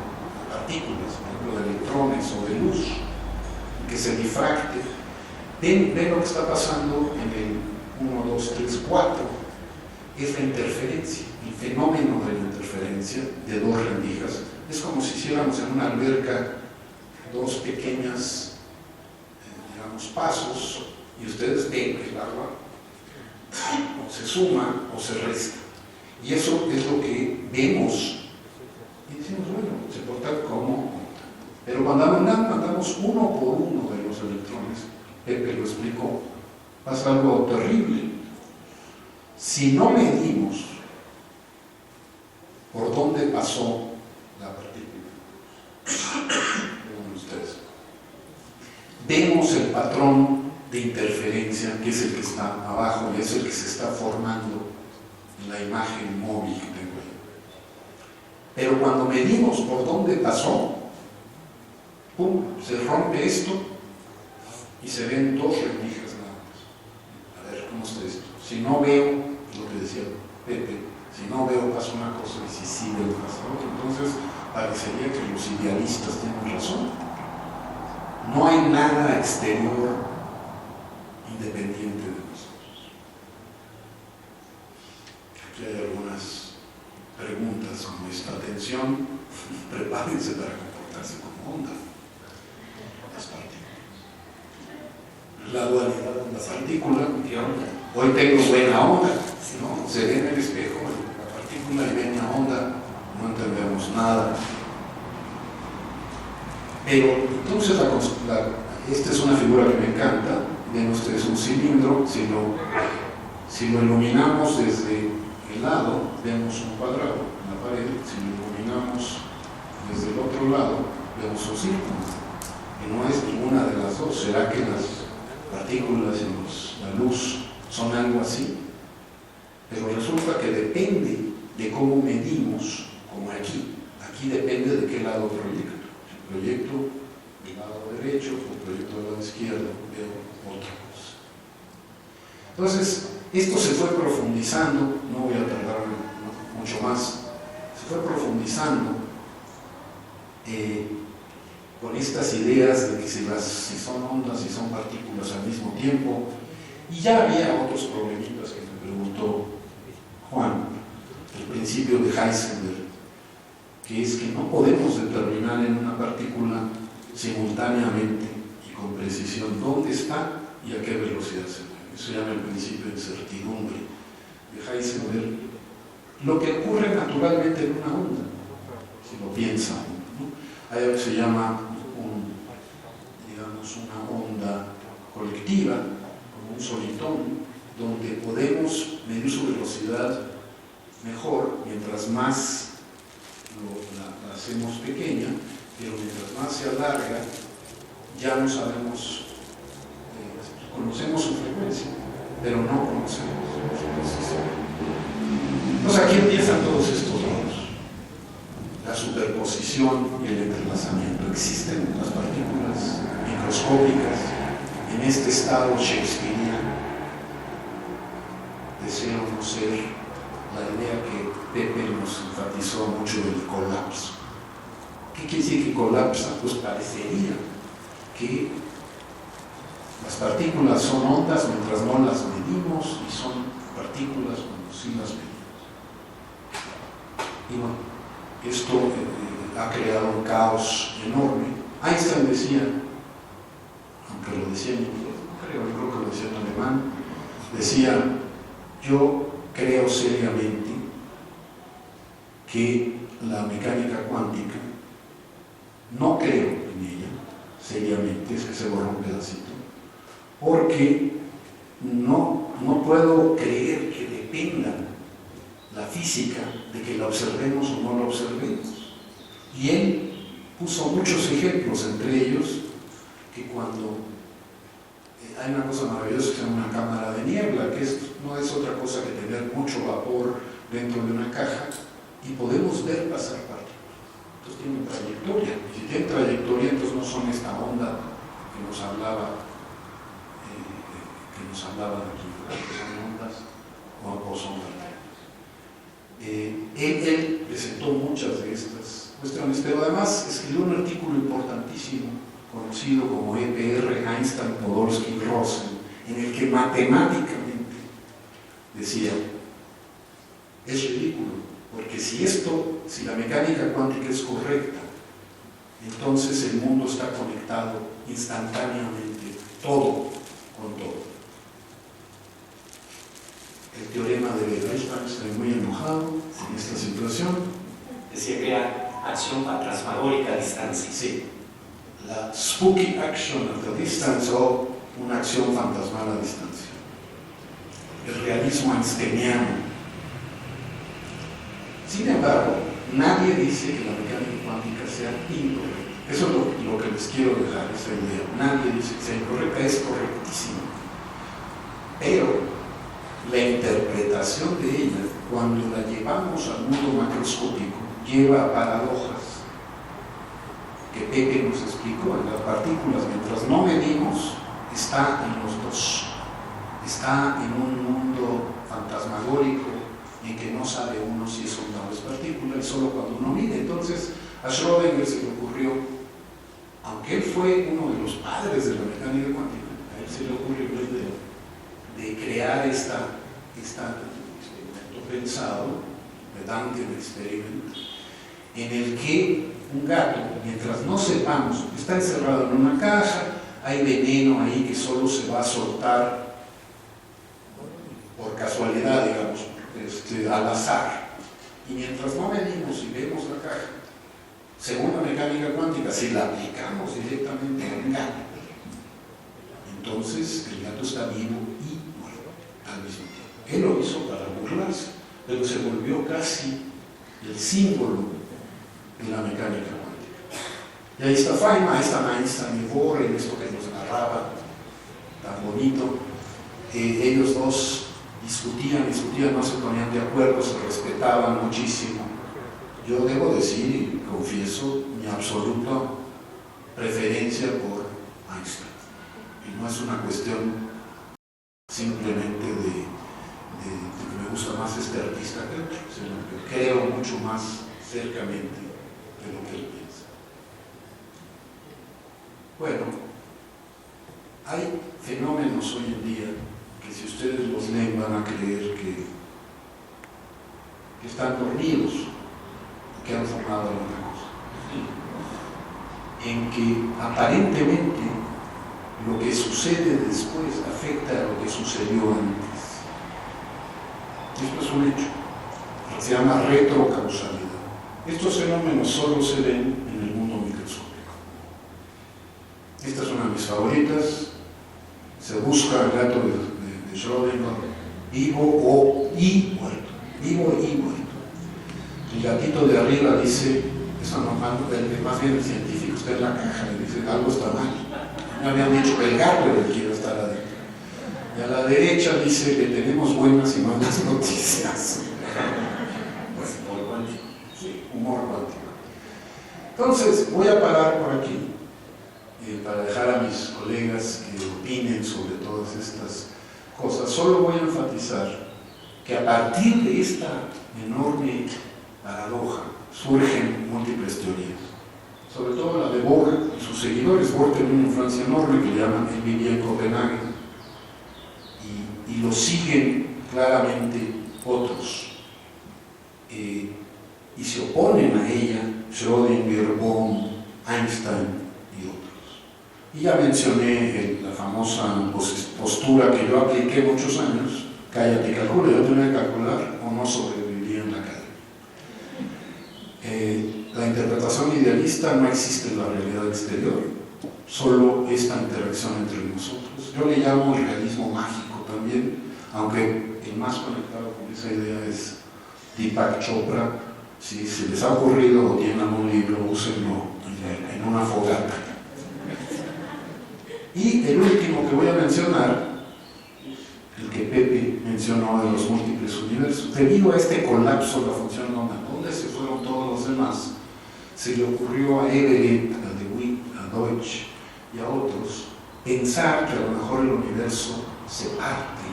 partículas, por ejemplo de electrones o de luz, que se difracte. Ven lo que está pasando en el 1, 2, 3, 4. Es la interferencia, el fenómeno de la interferencia de dos rendijas. Es como si hiciéramos en una alberca dos pequeñas, digamos, pasos, y ustedes ven que el agua o se suma o se resta. Y eso es lo que vemos. Y decimos, bueno, se porta como onda. Pero cuando mandamos uno por uno de los electrones, Pepe lo explicó, pasa algo terrible. Si no medimos por dónde pasó la partícula, vean ustedes, vemos el patrón de interferencia, que es el que está abajo y es el que se está formando en la imagen móvil que tengo ahí. Pero cuando medimos por dónde pasó, ¡pum!, se rompe esto y se ven dos rendijas nada más. A ver, Si no veo, lo que decía Pepe, si no veo pasa una cosa y si sí veo pasa otra. Entonces parecería que los idealistas tienen razón. No hay nada exterior independiente de nosotros. Aquí hay algunas preguntas como esta. Atención, prepárense para comportarse como onda. Las partículas. La dualidad de la partícula. ¿Qué onda? Hoy tengo buena onda, ¿no? Se ve en el espejo la partícula y ven la onda, no entendemos nada. Pero entonces esta es una figura que me encanta. Ven ustedes un cilindro, si lo iluminamos desde el lado, vemos un cuadrado en la pared. Si lo iluminamos desde el otro lado, vemos un círculo. Y no es ninguna de las dos. ¿Será que las partículas y la luz son algo así? Pero resulta que depende de cómo medimos, como aquí. Aquí depende de qué lado proyecto. Si proyecto del lado derecho o proyecto del lado izquierdo, veo otra cosa. Entonces, esto se fue profundizando, no voy a tardar mucho más, se fue profundizando con estas ideas de que si son ondas, si son partículas al mismo tiempo, y ya había otros problemitas que me preguntó Juan, el principio de Heisenberg, que es que no podemos determinar en una partícula simultáneamente y con precisión dónde está y a qué velocidad se mueve. Eso se llama el principio de incertidumbre de Heisenberg, lo que ocurre naturalmente en una onda, si lo piensan, ¿no? Hay algo que se llama una onda colectiva, como un solitón, donde podemos medir su velocidad mejor mientras más la hacemos pequeña, pero mientras más se alarga ya no sabemos, conocemos su frecuencia, pero no conocemos su posición. Entonces aquí empiezan todos estos roles, la superposición y el entrelazamiento. Existen las partículas microscópicas en este estado shakespeariano. Deseo no ser la idea que Pepe nos enfatizó mucho del colapso. ¿Qué quiere decir que colapsa? Pues parecería que las partículas son ondas mientras no las medimos y son partículas cuando sí las medimos. Y bueno, esto ha creado un caos enorme. Einstein decía, aunque lo decía en inglés, creo que lo decía en alemán, decía: yo creo seriamente que la mecánica cuántica, no creo en ella seriamente, es que se borra un pedacito, porque no puedo creer que dependa la física de que la observemos o no la observemos. Y él puso muchos ejemplos, entre ellos que cuando hay una cosa maravillosa que se llama una cámara de niebla, que no es otra cosa que tener mucho vapor dentro de una caja y podemos ver pasar partículas. Entonces tienen trayectoria, y si tienen trayectoria, entonces no son esta onda que nos hablaba de aquí, que son ondas o son partículas. Él presentó muchas de estas cuestiones, pero además escribió un artículo importantísimo conocido como EPR, Einstein, Podolsky y Rosen, en el que matemáticamente decía: es ridículo, porque si la mecánica cuántica es correcta, entonces el mundo está conectado instantáneamente, todo con todo. El teorema de Einstein, estoy muy enojado en esta situación. Decía que era acción fantasmagórica a distancia. Sí, la spooky action at a distance, o una acción fantasmal a distancia. El realismo einsteiniano. Sin embargo, nadie dice que la mecánica cuántica sea incorrecta. Eso es lo que les quiero dejar, esa idea. Nadie dice que sea incorrecta, es correctísima. Pero la interpretación de ella, cuando la llevamos al mundo macroscópico, lleva a paradojas que Pepe nos explicó. En las partículas, mientras no medimos, está en los dos. está en un mundo fantasmagórico en que no sabe uno si es onda o es partícula, y solo cuando uno mide. Entonces a Schrödinger se le ocurrió, aunque él fue uno de los padres de la mecánica cuántica, a él se le ocurrió de crear este experimento pensado, el Danken Experiment, en el que un gato, mientras no sepamos, está encerrado en una caja, hay veneno ahí que solo se va a soltar por casualidad, digamos, al azar. Y mientras no medimos y vemos la caja, según la mecánica cuántica, si la aplicamos directamente a un gato, entonces el gato está vivo y muerto al mismo tiempo. Él lo hizo para burlarse, pero se volvió casi el símbolo de la mecánica cuántica. Y ahí está Feynman, ahí está Einstein y Bohr, en esto que nos narraba tan bonito. Ellos dos discutían, no se ponían de acuerdo, se respetaban muchísimo. Yo debo decir y confieso mi absoluta preferencia por Einstein. Y no es una cuestión simplemente de que me gusta más este artista que otro, sino que creo mucho más cercamente de lo que él piensa. Bueno, hay fenómenos hoy en día que si ustedes los leen van a creer que están dormidos, que han formado alguna cosa, en que aparentemente lo que sucede después afecta a lo que sucedió antes. Esto es un hecho, se llama retrocausalidad. Estos fenómenos solo se ven en el mundo microscópico. Esta es una de mis favoritas. Se busca el gato de Schrödinger, vivo y muerto. Vivo y muerto. El gatito de arriba dice, eso no, más bien el científico está en la caja, le dice, algo está mal. Me habían dicho que el gato era el que iba a estar adentro. Y a la derecha dice que tenemos buenas y malas noticias. Pues, humor cuántico. Sí, humor cuántico. Entonces, voy a parar por aquí para dejar a mis colegas que opinen sobre todas estas cosas. Solo voy a enfatizar que a partir de esta enorme paradoja surgen múltiples teorías, sobre todo la de Bohr y sus seguidores. Bohr tenía una influencia enorme que le llaman, él vivía en Copenhague, y lo siguen claramente otros, y se oponen a ella Schrödinger, Bohm, Einstein y otros. Y ya mencioné la famosa postura que yo apliqué muchos años: cállate y calcula. Yo tenía que calcular o no sobreviviría en la calle. La interpretación idealista no existe en la realidad exterior, solo esta interacción entre nosotros. Yo le llamo el realismo mágico también, aunque el más conectado con esa idea es Deepak Chopra. Si se les ha ocurrido o tienen un libro, úsenlo en una fogata. Y el último que voy a mencionar, el que Pepe mencionó de los múltiples universos. Debido a este colapso de la función nonal, ¿dónde se fueron todos los demás? Se le ocurrió a Evelyn, a De Witt, a Deutsch y a otros pensar que a lo mejor el universo se parte,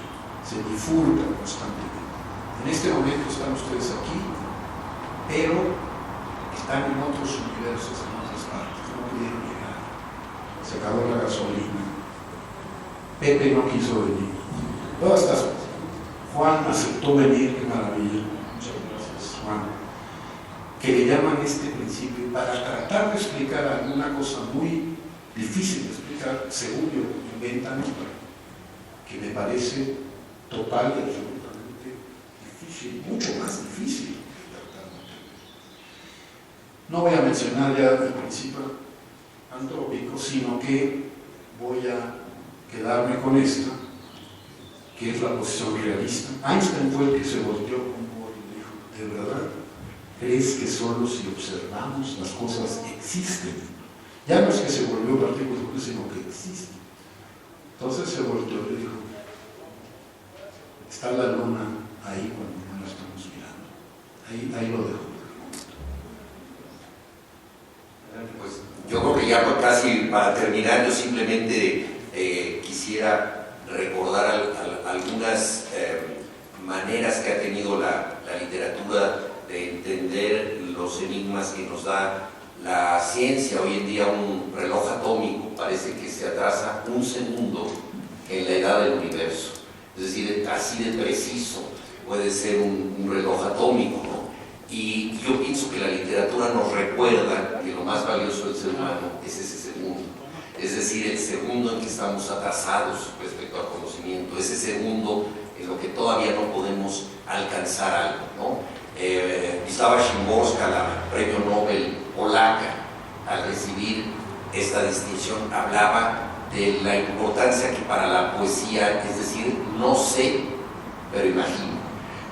se bifurca constantemente. En este momento están ustedes aquí, pero están en otros universos, en otras partes, no pudieron llegar. Se acabó la gasolina. Pepe no quiso venir. Todas estas cosas. Juan aceptó venir, qué maravilla. Muchas gracias, Juan. Que le llaman este principio para tratar de explicar alguna cosa muy difícil de explicar. Según yo, inventan otra, que me parece total y absolutamente difícil, mucho más difícil. No voy a mencionar ya el principio antrópico, sino que voy a quedarme con esta, que es la posición realista. Einstein fue el que se volteó con Bohr y dijo: ¿de verdad crees que solo si observamos las cosas existen? Ya no es que se volvió partícula, sino que existen. Entonces se volteó y dijo: está la luna ahí cuando no la estamos mirando. Ahí lo dejo. Pues yo creo que ya casi para terminar, yo simplemente quisiera recordar unas maneras que ha tenido la literatura de entender los enigmas que nos da la ciencia. Hoy en día un reloj atómico parece que se atrasa un segundo en la edad del universo. Es decir, así de preciso puede ser un reloj atómico, ¿no? Y yo pienso que la literatura nos recuerda que lo más valioso del ser humano es ese segundo. Es decir, el segundo en que estamos atrasados respecto al conocimiento, ese segundo en lo que todavía no podemos alcanzar algo, ¿no? Wisława Szymborska, la premio Nobel polaca, al recibir esta distinción, hablaba de la importancia que para la poesía, es decir, no sé, pero imagino.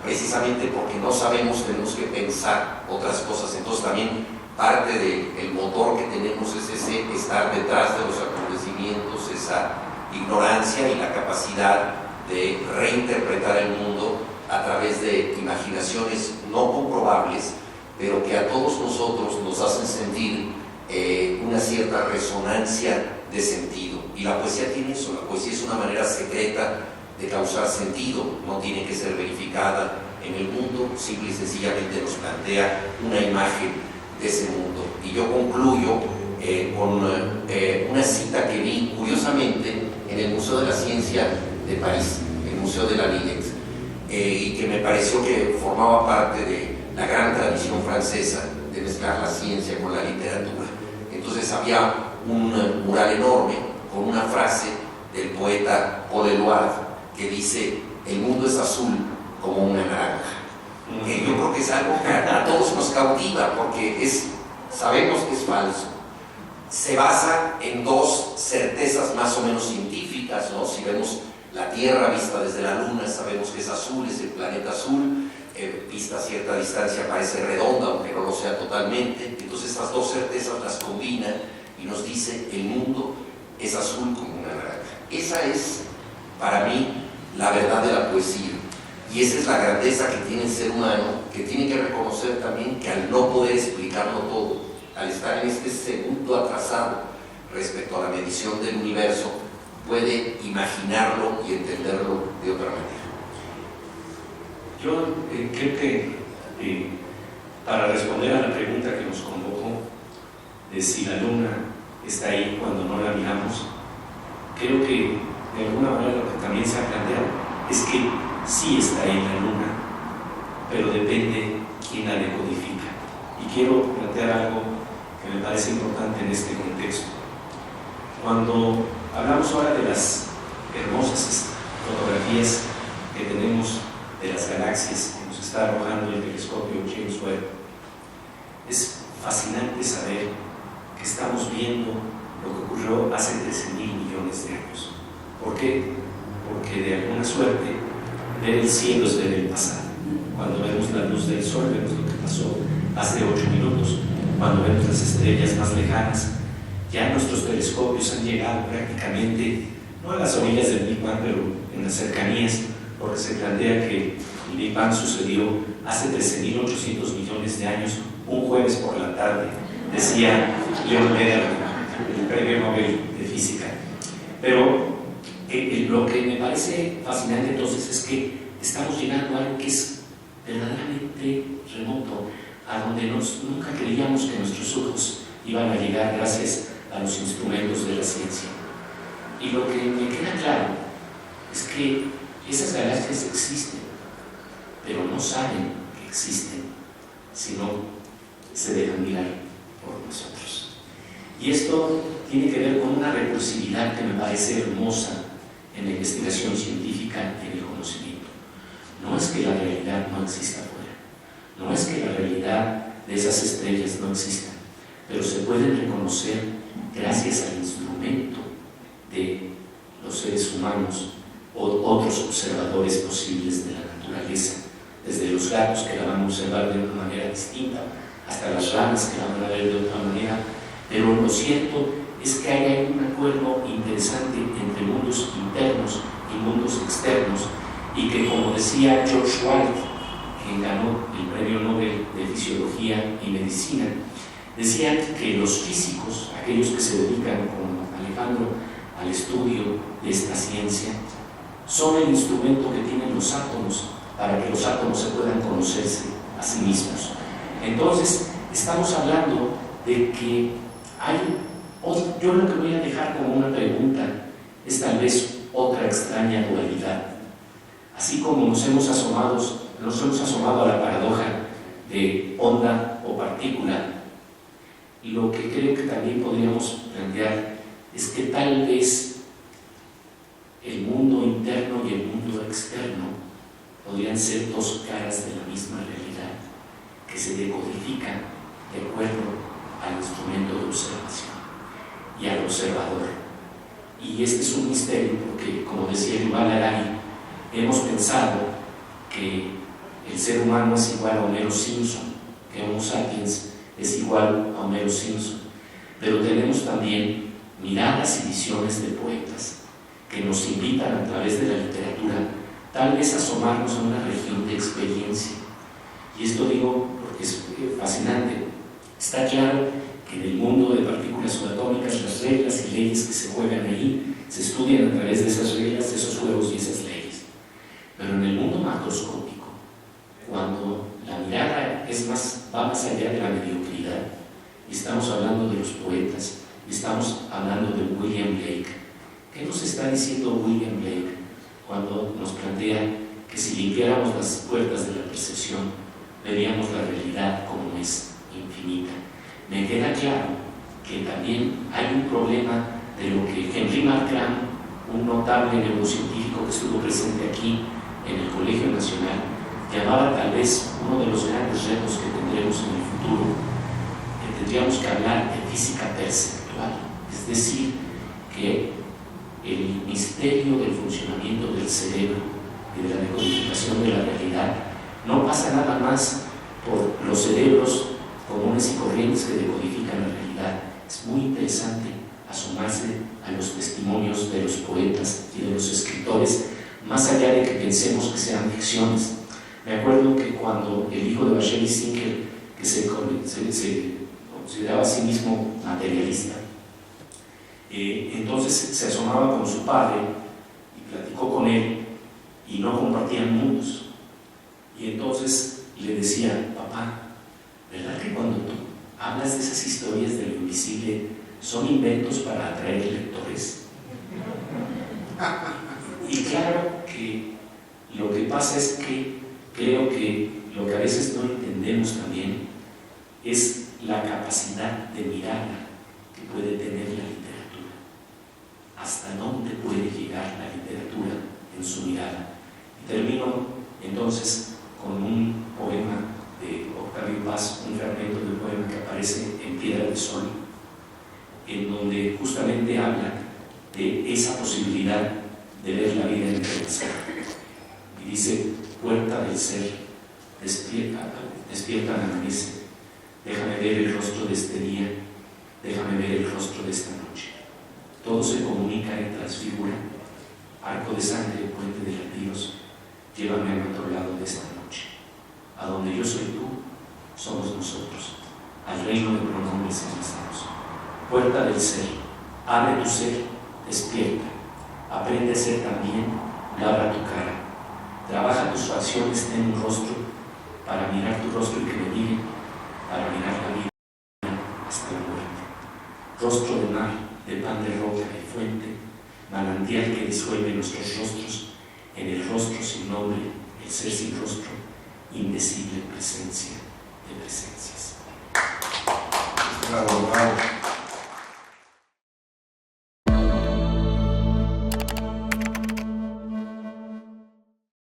Precisamente porque no sabemos, tenemos que pensar otras cosas. Entonces también parte del motor que tenemos es ese estar detrás de los acontecimientos, esa ignorancia y la capacidad de reinterpretar el mundo a través de imaginaciones no comprobables, pero que a todos nosotros nos hacen sentir una cierta resonancia de sentido. Y la poesía tiene eso, la poesía es una manera secreta de causar sentido, no tiene que ser verificada en el mundo, simple y sencillamente nos plantea una imagen de ese mundo. Y yo concluyo con una cita que vi curiosamente en el Museo de la Ciencia de París, el Museo de la Villette, y que me pareció que formaba parte de la gran tradición francesa de mezclar la ciencia con la literatura. Entonces había un mural enorme con una frase del poeta Paul Eluard que dice: el mundo es azul como una naranja. Yo creo que es algo que a todos nos cautiva, porque sabemos que es falso. Se basa en dos certezas más o menos científicas, ¿no? Si vemos la Tierra vista desde la Luna, sabemos que es azul, es el planeta azul. Vista a cierta distancia parece redonda, aunque no lo sea totalmente. Entonces estas dos certezas las combina y nos dice: el mundo es azul como una naranja. Esa es, para mí, la verdad de la poesía. Y esa es la grandeza que tiene el ser humano, que tiene que reconocer también que al no poder explicarlo todo, al estar en este segundo atrasado respecto a la medición del universo, puede imaginarlo y entenderlo de otra manera. Yo creo que para responder a la pregunta que nos convocó de si la luna está ahí cuando no la miramos, creo que de alguna manera lo que también se ha planteado es que sí está ahí la luna, pero depende quién la decodifica. Y quiero plantear algo que me parece importante en este contexto. Cuando hablamos ahora de las hermosas fotografías que tenemos de las galaxias que nos está arrojando el telescopio James Webb, es fascinante saber que estamos viendo lo que ocurrió hace 13.000 millones de años. ¿Por qué? Porque de alguna suerte ver el cielo es ver el pasado. Cuando vemos la luz del sol, vemos lo que pasó hace 8 minutos. Cuando vemos las estrellas más lejanas, ya nuestros telescopios han llegado prácticamente, no a las orillas del Big Bang, pero en las cercanías, porque se plantea que el Big Bang sucedió hace 13.800 millones de años, un jueves por la tarde, decía Leon Leder, el premio Nobel de Física. Pero lo que me parece fascinante entonces es que estamos llegando a algo que es verdaderamente remoto, a donde nunca creíamos que nuestros ojos iban a llegar gracias a los instrumentos de la ciencia. Y lo que me queda claro es que esas galaxias existen, pero no saben que existen, sino se dejan mirar por nosotros. Y esto tiene que ver con una recursividad que me parece hermosa en la investigación científica y en el conocimiento. No es que la realidad no exista afuera, no es que la realidad de esas estrellas no exista, pero se pueden reconocer gracias al instrumento de los seres humanos o otros observadores posibles de la naturaleza, desde los gatos que la van a observar de una manera distinta hasta las ranas que la van a ver de otra manera. Pero lo cierto es que hay un acuerdo interesante entre mundos internos y mundos externos, y que, como decía George White, quien ganó el premio Nobel de Fisiología y Medicina, decía que los físicos, aquellos que se dedican como Alejandro al estudio de esta ciencia, son el instrumento que tienen los átomos para que los átomos se puedan conocerse a sí mismos. Entonces, estamos hablando de que yo lo que voy a dejar como una pregunta es tal vez otra extraña dualidad. Así como nos hemos asomado a la paradoja de onda o partícula, lo que creo que también podríamos plantear es que tal vez el mundo interno y el mundo externo podrían ser dos caras de la misma realidad que se decodifican de acuerdo al instrumento de observación y al observador. Y este es un misterio porque, como decía Yuval Harari, hemos pensado que el ser humano es igual a Homero Simpson, que Homo sapiens es igual a Homero Simpson, pero tenemos también miradas y visiones de poetas que nos invitan a través de la literatura tal vez a asomarnos a una región de experiencia. Y esto digo porque es fascinante. Está claro que en el mundo de partículas subatómicas las reglas y leyes que se juegan ahí se estudian a través de esas reglas, de esos juegos y esas leyes. Pero en el mundo macroscópico, cuando la mirada va más allá de la mediocridad, y estamos hablando de los poetas, y estamos hablando de William Blake. ¿Qué nos está diciendo William Blake cuando nos plantea que si limpiáramos las puertas de la percepción, veríamos la realidad como es, infinita? Me queda claro que también hay un problema de lo que Henry Markram, un notable neurocientífico que estuvo presente aquí en el Colegio Nacional, llamaba tal vez uno de los grandes retos que tendremos en el futuro, que tendríamos que hablar de física perceptual, es decir, que el misterio del funcionamiento del cerebro y de la decodificación de la realidad no pasa nada más por los cerebros comunes y corrientes que decodifican la realidad. Es muy interesante asomarse a los testimonios de los poetas y de los escritores, más allá de que pensemos que sean ficciones. Me acuerdo que cuando el hijo de Basheli Singer, que se consideraba a sí mismo materialista, entonces se asomaba con su padre y platicó con él y no compartían mundos. Y entonces le decía: papá, ¿verdad que cuando tú hablas de esas historias de lo invisible son inventos para atraer lectores? Y claro que lo que pasa es que creo que lo que a veces no entendemos también es la capacidad de mirada que puede tener la literatura. Hasta dónde puede llegar la literatura en su mirada. Y termino entonces con un poema de Octavio Paz, un fragmento de un poema que aparece en Piedra del Sol, en donde justamente habla de esa posibilidad de ver la vida entrelazada. Y dice: puerta del ser, despierta al amanecer, déjame ver el rostro de este día, déjame ver el rostro de esta noche. Todo se comunica y transfigura, arco de sangre, puente de latidos, llévame al otro lado de esta noche. A donde yo soy tú, somos nosotros, al reino de pronombres enlazados. Puerta del ser, abre tu ser, despierta, aprende a ser también, labra tu cara, trabaja tus facciones, ten un rostro, para mirar tu rostro y que me mire, para mirar la vida hasta la muerte. Rostro de mar, de pan de roca y fuente, manantial que disuelve nuestros rostros, en el rostro sin nombre, el ser sin rostro, indecible presencia de presencias. Bravo, bravo.